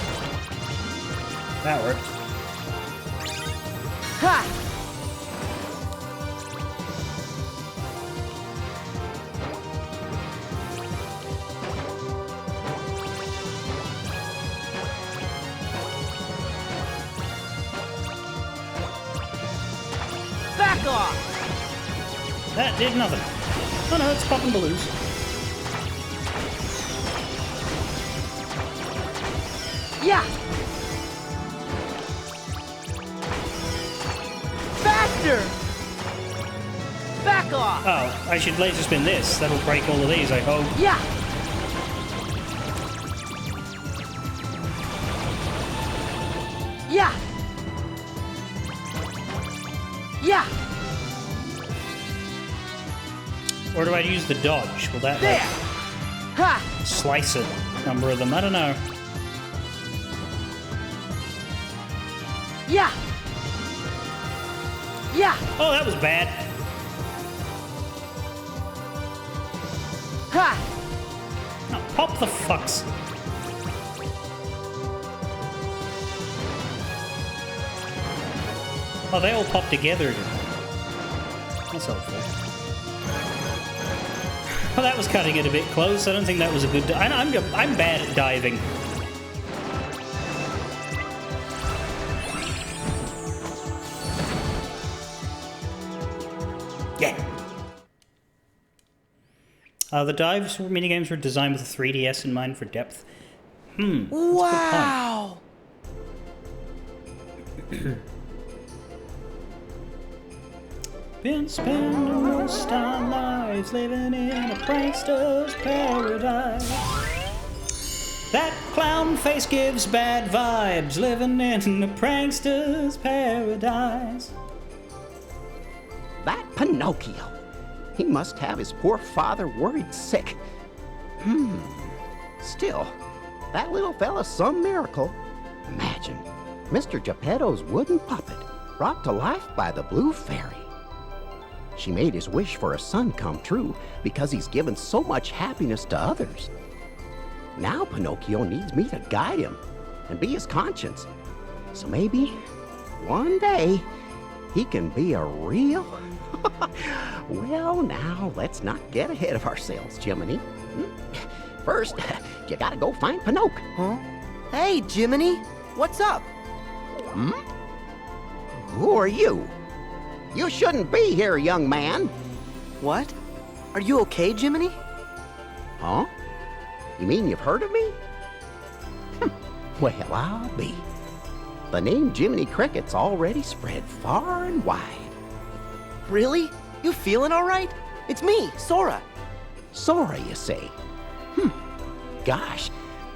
That worked. Ha! Back off! That did nothing. Oh no, it's popping balloons. Yeah! Faster! Back off! Oh, I should laser spin this. That'll break all of these, I hope. Yeah! Yeah! Yeah! Or do I use the dodge? Will that There! like, Ha! slice a number of them? I don't know. Yeah! Yeah! Oh, that was bad. Ha! No, pop the fucks. Oh, they all pop together. That's helpful. Well, that was cutting it a bit close. I don't think that was a good... I'm bad at diving. Yeah. The dives minigames were designed with a 3DS in mind for depth. Wow! Been spending most our lives living in a prankster's paradise. That clown face gives bad vibes, living in a prankster's paradise. That Pinocchio. He must have his poor father worried sick. Still, that little fella's some miracle. Imagine, Mr. Geppetto's wooden puppet brought to life by the Blue Fairy. She made his wish for a son come true because he's given so much happiness to others. Now Pinocchio needs me to guide him and be his conscience. So maybe, one day, he can be a real... Well, now, let's not get ahead of ourselves, Jiminy. First, you gotta go find Pinocchio. Huh? Hey, Jiminy, what's up? Who are you? You shouldn't be here, young man. What? Are you okay, Jiminy? Huh? You mean you've heard of me? Well, I'll be. The name Jiminy Cricket's already spread far and wide. Really? You feeling all right? It's me, Sora. Sora, you say? Gosh,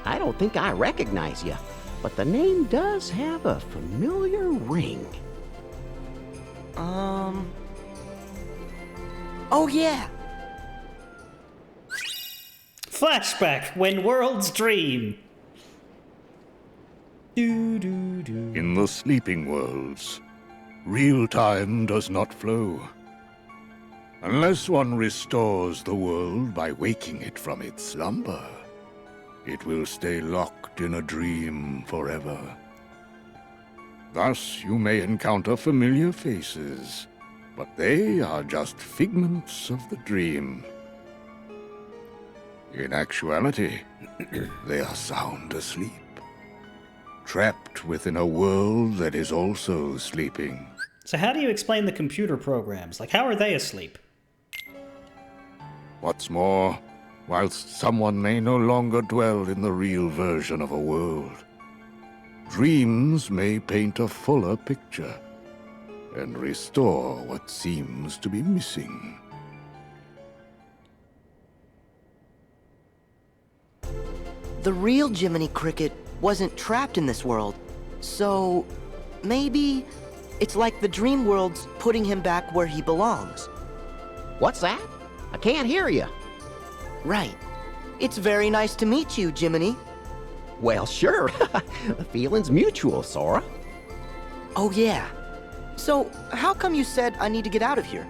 I don't think I recognize you, but the name does have a familiar ring. Oh yeah. Flashback, when worlds dream. In the sleeping worlds, real time does not flow. Unless one restores the world by waking it from its slumber, it will stay locked in a dream forever. Thus, you may encounter familiar faces, but they are just figments of the dream. In actuality, they are sound asleep, trapped within a world that is also sleeping. So how do you explain the computer programs? Like, how are they asleep? What's more, whilst someone may no longer dwell in the real version of a world, dreams may paint a fuller picture and restore what seems to be missing. The real Jiminy Cricket wasn't trapped in this world, so maybe it's like the dream world's putting him back where he belongs. What's that? I can't hear you. Right. It's very nice to meet you, Jiminy. Well, sure. The feeling's mutual, Sora. Oh, yeah. So, how come you said I need to get out of here?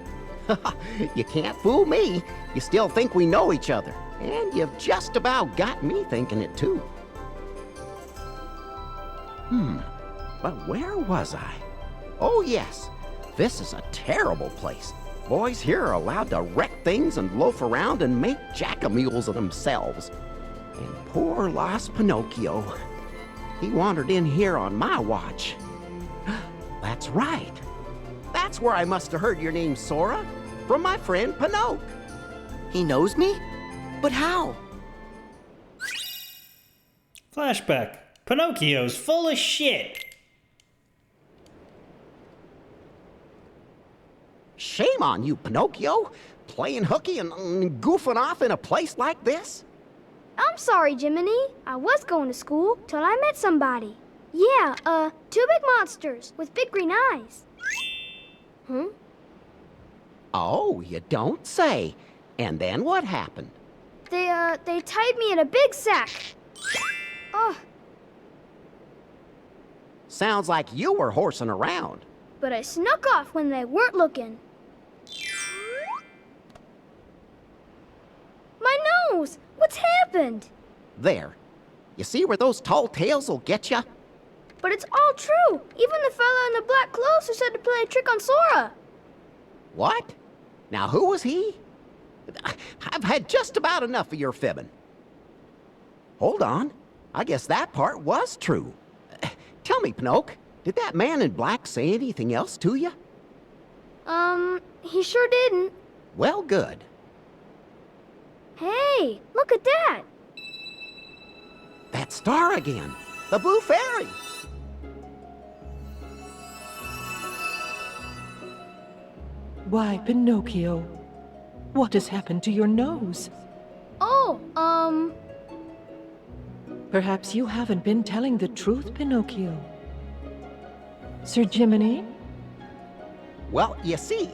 You can't fool me. You still think we know each other. And you've just about got me thinking it, too. But where was I? Oh, yes. This is a terrible place. Boys here are allowed to wreck things and loaf around and make jackamules of themselves. And poor lost Pinocchio. He wandered in here on my watch. That's right. That's where I must have heard your name, Sora. From my friend Pinocchio. He knows me? But how? Flashback. Pinocchio's full of shit. Shame on you, Pinocchio. Playing hooky and goofing off in a place like this? I'm sorry, Jiminy. I was going to school till I met somebody. Yeah, two big monsters with big green eyes. Oh, you don't say. And then what happened? They tied me in a big sack. Oh, Sounds like you were horsing around. but I snuck off when they weren't looking. My nose! What's happened? There. You see where those tall tales will get you? But it's all true. Even the fella in the black clothes who said to play a trick on Sora. What? Now who was he? I've had just about enough of your fibbing. Hold on. I guess that part was true. Tell me, Pinocchio, did that man in black say anything else to you? He sure didn't. Well, good. Hey, look at that. That star again. The Blue Fairy. Why, Pinocchio? What has happened to your nose? Oh, Perhaps you haven't been telling the truth, Pinocchio. Sir Jiminy? Well, you see,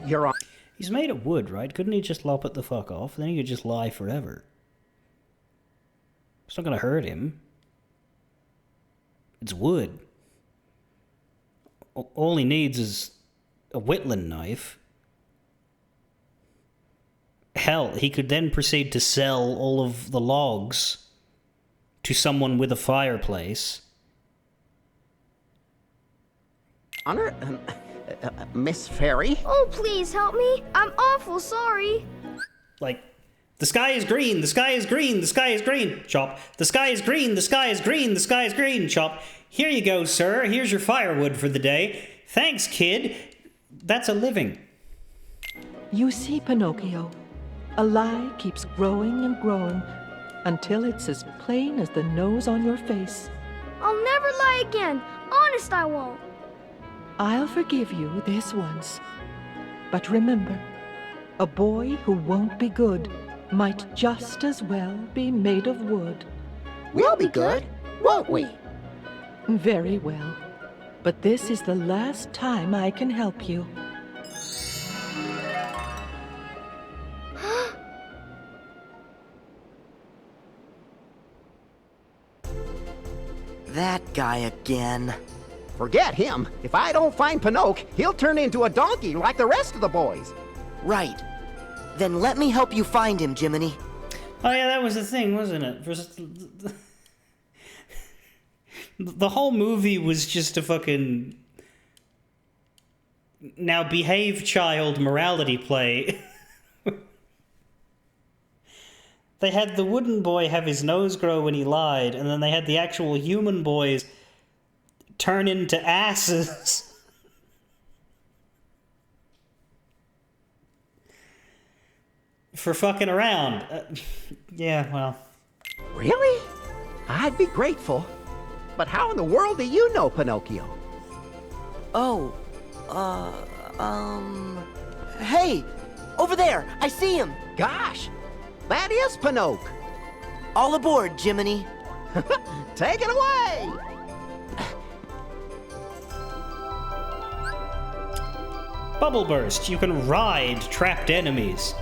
you're on. He's made of wood, right? Couldn't he just lop it the fuck off? Then he could just lie forever. It's not gonna hurt him. It's wood. All he needs is a whittling knife. Hell, he could then proceed to sell all of the logs to someone with a fireplace. Honor, Miss Fairy? Oh, please help me. I'm awful sorry. Like, the sky is green, the sky is green, the sky is green, Chop. The sky is green, the sky is green, the sky is green, Chop. Here you go, sir. Here's your firewood for the day. Thanks, kid. That's a living. You see, Pinocchio, a lie keeps growing and growing until it's as plain as the nose on your face. I'll never lie again. Honest, I won't. I'll forgive you this once. But remember, a boy who won't be good might just as well be made of wood. We'll be good, won't we? Very well. But this is the last time I can help you. That guy again. Forget him. If I don't find Pinocchio, he'll turn into a donkey like the rest of the boys. Right. Then let me help you find him, Jiminy. Oh yeah, that was the thing, wasn't it? The whole movie was just a fucking... Now behave, child morality play. They had the wooden boy have his nose grow when he lied, and then they had the actual human boys turn into asses. For fucking around. Yeah, well. Really? I'd be grateful. But how in the world do you know Pinocchio? Oh, hey! Over there! I see him! Gosh! That is Pinocchio! All aboard, Jiminy! Take it away! Bubble burst. You can ride trapped enemies.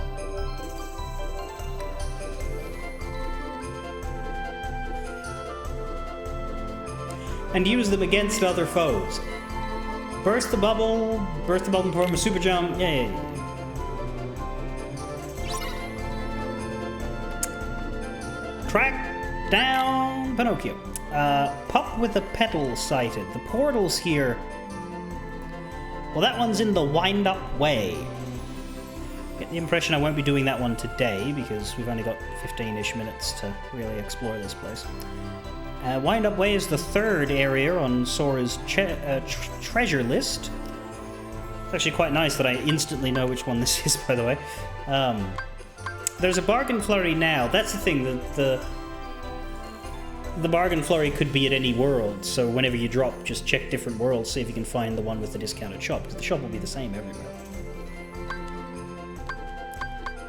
And use them against other foes. Burst the bubble and perform a super jump. Yay. Track down Pinocchio. Pup with a petal sighted. The portals here. Well, that one's in the wind-up way. Get the impression I won't be doing that one today because we've only got 15-ish minutes to really explore this place. Wind-up way is the third area on Sora's treasure list. It's actually quite nice that I instantly know which one this is, by the way. There's a bargain flurry now. That's the thing, the bargain flurry could be at any world, so whenever you drop, just check different worlds, see if you can find the one with the discounted shop, because the shop will be the same everywhere.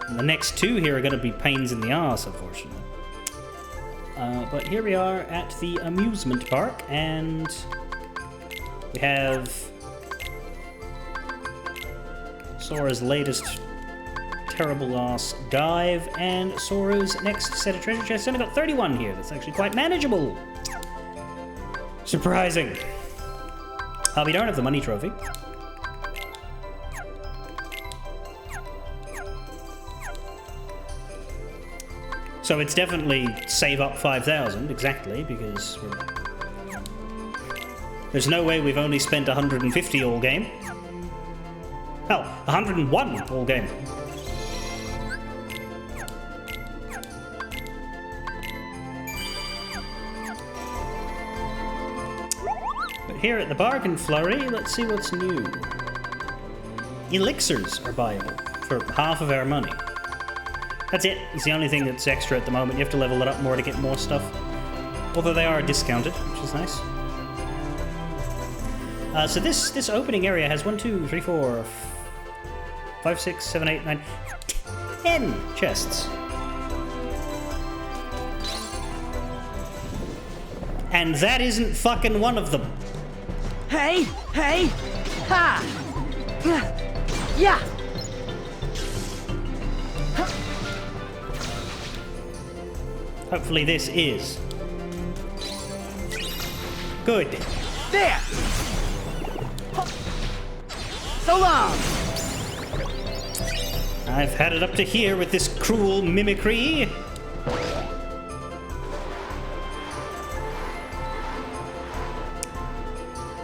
And the next two here are going to be pains in the arse, unfortunately. But here we are at the amusement park, and we have Sora's latest terrible ass dive, and Sora's next set of treasure chests. Only got 31 here. That's actually quite manageable. Surprising. We don't have the money trophy. So it's definitely save up 5,000, exactly, because there's no way we've only spent 150 all game. Hell, 101 all game. But here at the Bargain Flurry, let's see what's new. Elixirs are buyable for half of our money. That's it. It's the only thing that's extra at the moment. You have to level it up more to get more stuff. Although they are discounted, which is nice. So this opening area has 1, 2, 3, 4, 5, 6, 7, 8, 9, 10 chests. And that isn't fucking one of them. Hey! Hey! Ha! Yeah! Hopefully this is. Good. There! So long! I've had it up to here with this cruel mimicry.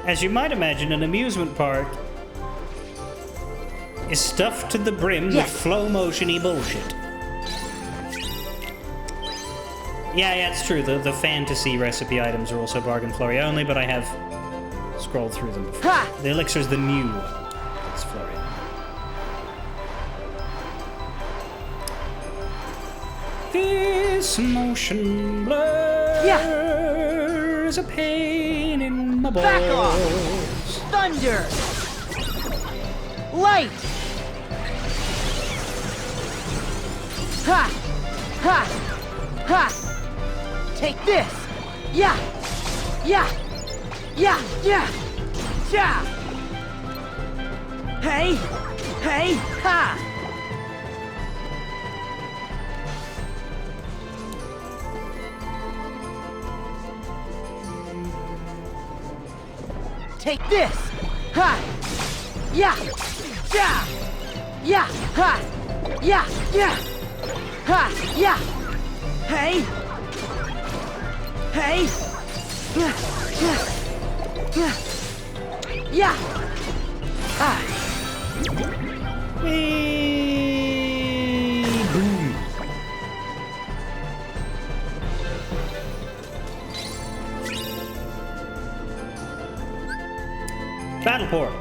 As you might imagine, an amusement park is stuffed to the brim with flow motion-y bullshit. Yeah, it's true. The fantasy recipe items are also Bargain Flurry only, but I have scrolled through them before. Ha! The elixir's the new one. It's Flurry. This motion blur is a pain in my balls. Back off! Thunder! Light! Ha! Ha! Ha! Take this! Yeah! Yeah! Yeah! Yeah! Yeah! Hey! Hey! Ha! Take this! Ha! Yeah! Yeah! Yeah! Ha! Yeah! Yeah! Ha! Yeah! Hey! Hey! Yeah! Yeah! Yeah! Yeah! Ah! Boom. Battle port.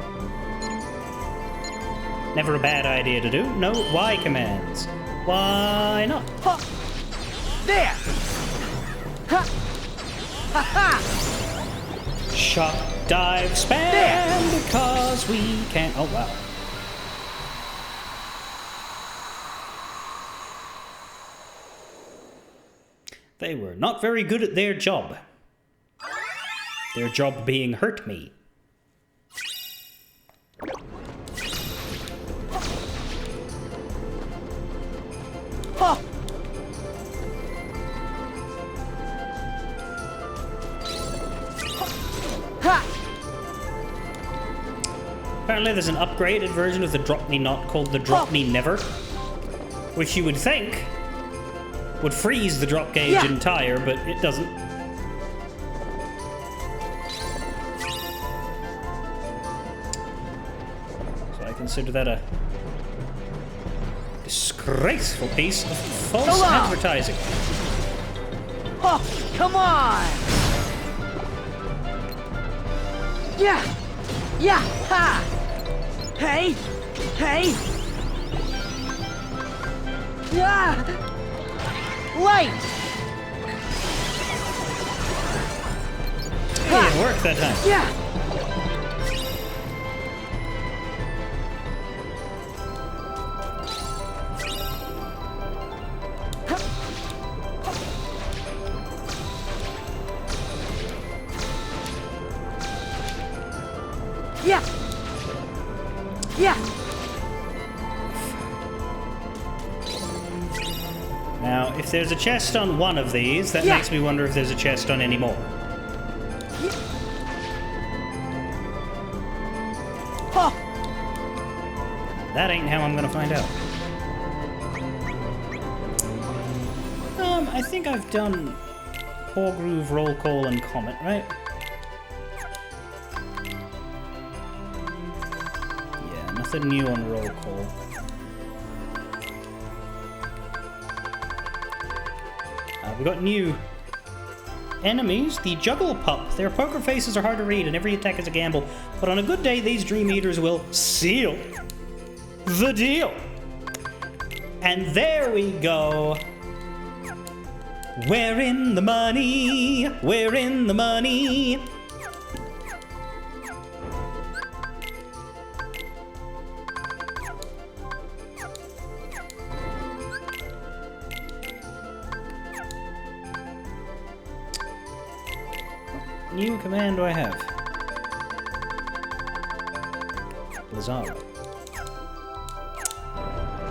Never a bad idea to do. No Y commands. Why not? Ha! There! Ha! Ha ha! Shock, dive, spam, there. Because we can. Oh wow. They were not very good at their job. Their job being hurt me. Oh. Ha. Apparently there's an upgraded version of the Drop Me Not called the Drop Me Never, which you would think would freeze the drop gauge entire, but it doesn't. So I consider that a disgraceful piece of false advertising. Oh, come on! Yeah! Yeah! Ha! Hey! Hey! Yeah! Light! Hey, it worked that time. Yeah! Yeah! Yeah! Now, if there's a chest on one of these, that makes me wonder if there's a chest on any more. Oh. That ain't how I'm gonna find out. I think I've done Horgroove, Roll Call, and Comet, right? Yeah, nothing new on Roll Call. We got new enemies, the Juggle Pup. Their poker faces are hard to read and every attack is a gamble, but on a good day these Dream Eaters will seal the deal. And there we go. We're in the money. We're in the money. New command do I have? Lazaro.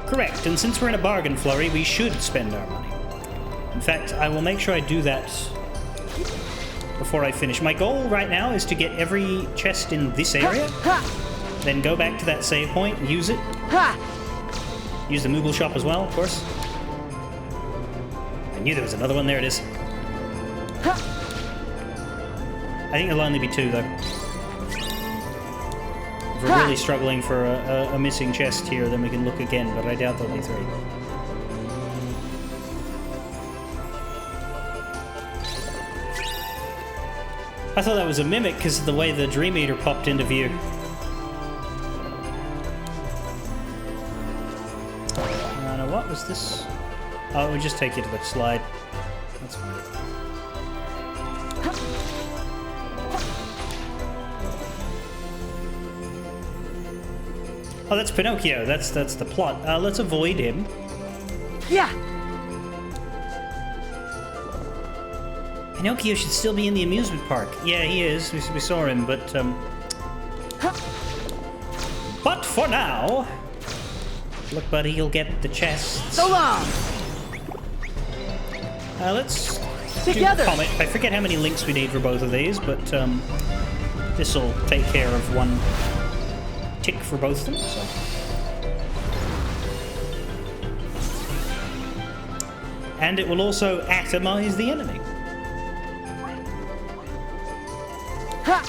Correct, and since we're in a bargain flurry, we should spend our money. In fact, I will make sure I do that before I finish. My goal right now is to get every chest in this area, then go back to that save point and use it. Use the Moogle shop as well, of course. I knew there was another one. There it is. I think there'll only be two, though. If we're really struggling for a missing chest here, then we can look again, but I doubt there'll be three. I thought that was a mimic because of the way the Dream Eater popped into view. Now, what was this? Oh, it would just take you to the slide. That's fine. Oh, that's Pinocchio. That's the plot. Let's avoid him. Yeah. Pinocchio should still be in the amusement park. Yeah, he is. We saw him, but But for now, look, buddy, you'll get the chest. So long. Let's together. do Comet. I forget how many links we need for both of these, but this'll take care of one tick for both of them, so. And it will also atomize the enemy. Ha!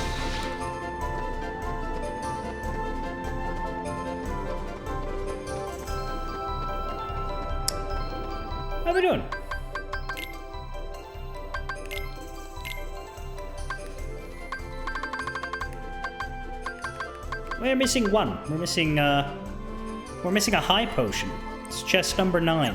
How are we doing? We're missing one. We're missing a high potion. It's chest number 9.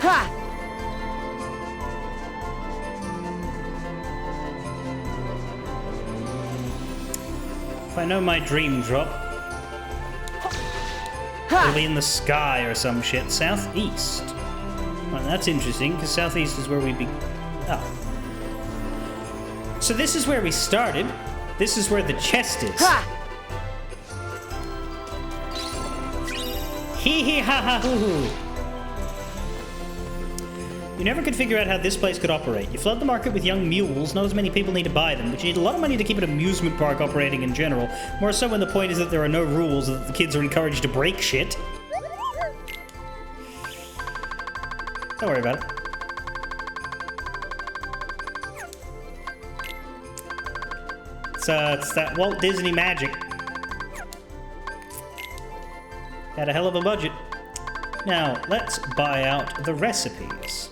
Ha! If I know my dream drop, it'll be in the sky or some shit. Southeast. Well, that's interesting, because southeast is where we'd be... Oh. So this is where we started. This is where the chest is. Ha! Hee hee ha ha hoo hoo. You never could figure out how this place could operate. You flood the market with young mules, not as many people need to buy them, but you need a lot of money to keep an amusement park operating in general. More so when the point is that there are no rules, that the kids are encouraged to break shit. Don't worry about it. It's that Walt Disney magic. Had a hell of a budget. Now, let's buy out the recipes.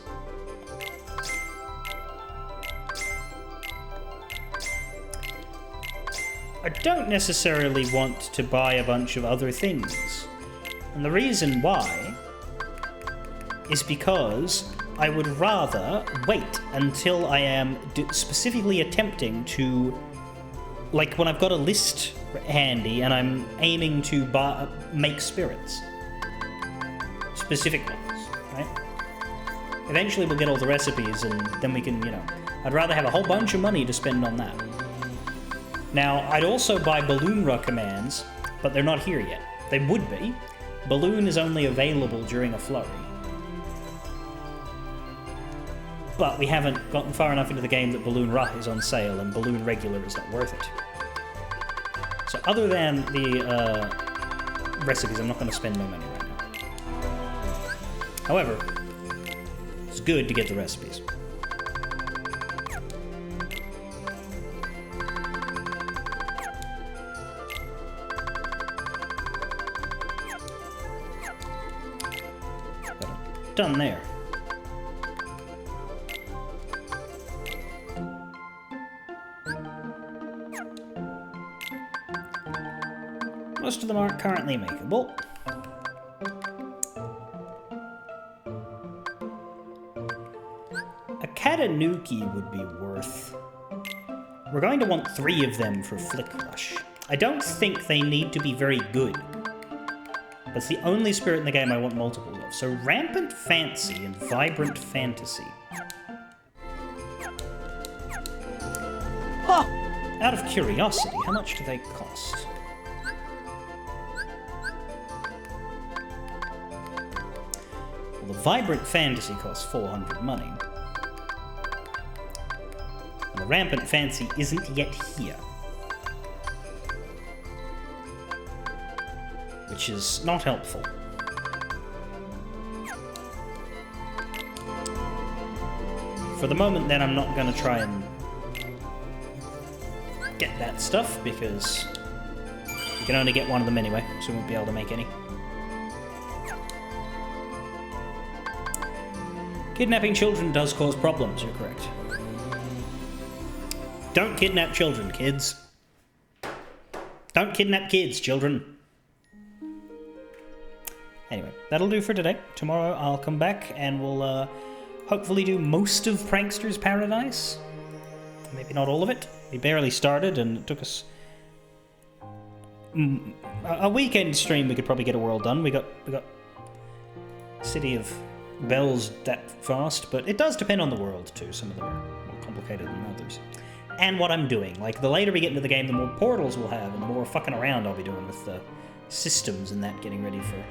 I don't necessarily want to buy a bunch of other things. And the reason why is because I would rather wait until I am specifically attempting to... Like when I've got a list handy and I'm aiming to make spirits. Specific ones, right? Eventually we'll get all the recipes and then we can, you know... I'd rather have a whole bunch of money to spend on that. Now, I'd also buy Balloonra commands, but they're not here yet. They would be. Balloon is only available during a flurry. But we haven't gotten far enough into the game that Balloonra is on sale, and Balloon Regular is not worth it. So other than the recipes, I'm not going to spend no money right now. However, it's good to get the recipes. Done there. Most of them aren't currently makeable. A Katanuki would be worth... We're going to want 3 of them for Flick Rush. I don't think they need to be very good. That's the only spirit in the game I want multiple of. So Rampant Fancy and Vibrant Fantasy. Oh. Out of curiosity, how much do they cost? Well, the Vibrant Fantasy costs 400 money. And the Rampant Fancy isn't yet here. Which is not helpful. For the moment, then, I'm not going to try and get that stuff, because you can only get one of them anyway, so we won't be able to make any. Kidnapping children does cause problems, you're correct. Don't kidnap children, kids. Don't kidnap kids, children. Anyway, that'll do for today. Tomorrow I'll come back and we'll hopefully do most of Prankster's Paradise. Maybe not all of it. We barely started and it took us a weekend stream. We could probably get a world done. We got City of Bells that fast, but it does depend on the world too. Some of them are more complicated than others. And what I'm doing. Like, the later we get into the game, the more portals we'll have and the more fucking around I'll be doing with the systems and that, getting ready for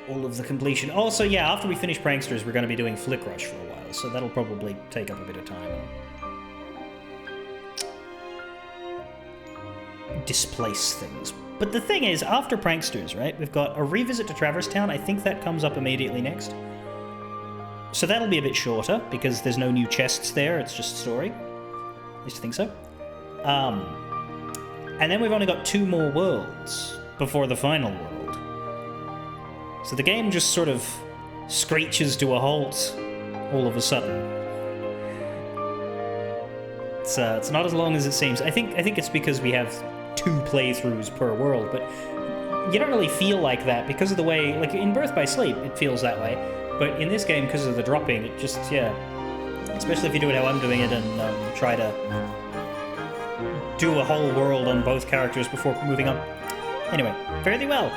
all of the completion. Also, yeah, after we finish Pranksters, we're going to be doing Flick Rush for a while, so that'll probably take up a bit of time and displace things. But the thing is, after Pranksters, right, we've got a revisit to Traverse Town. I think that comes up immediately next. So that'll be a bit shorter, because there's no new chests there, it's just story. At least I think so. And then we've only got 2 more worlds before the final world. So the game just sort of screeches to a halt all of a sudden. It's not as long as it seems. I think it's because we have 2 playthroughs per world, but you don't really feel like that because of the way, like in Birth by Sleep, it feels that way. But in this game, because of the dropping, it just, yeah. Especially if you do it how I'm doing it and try to do a whole world on both characters before moving on. Anyway, fare thee well.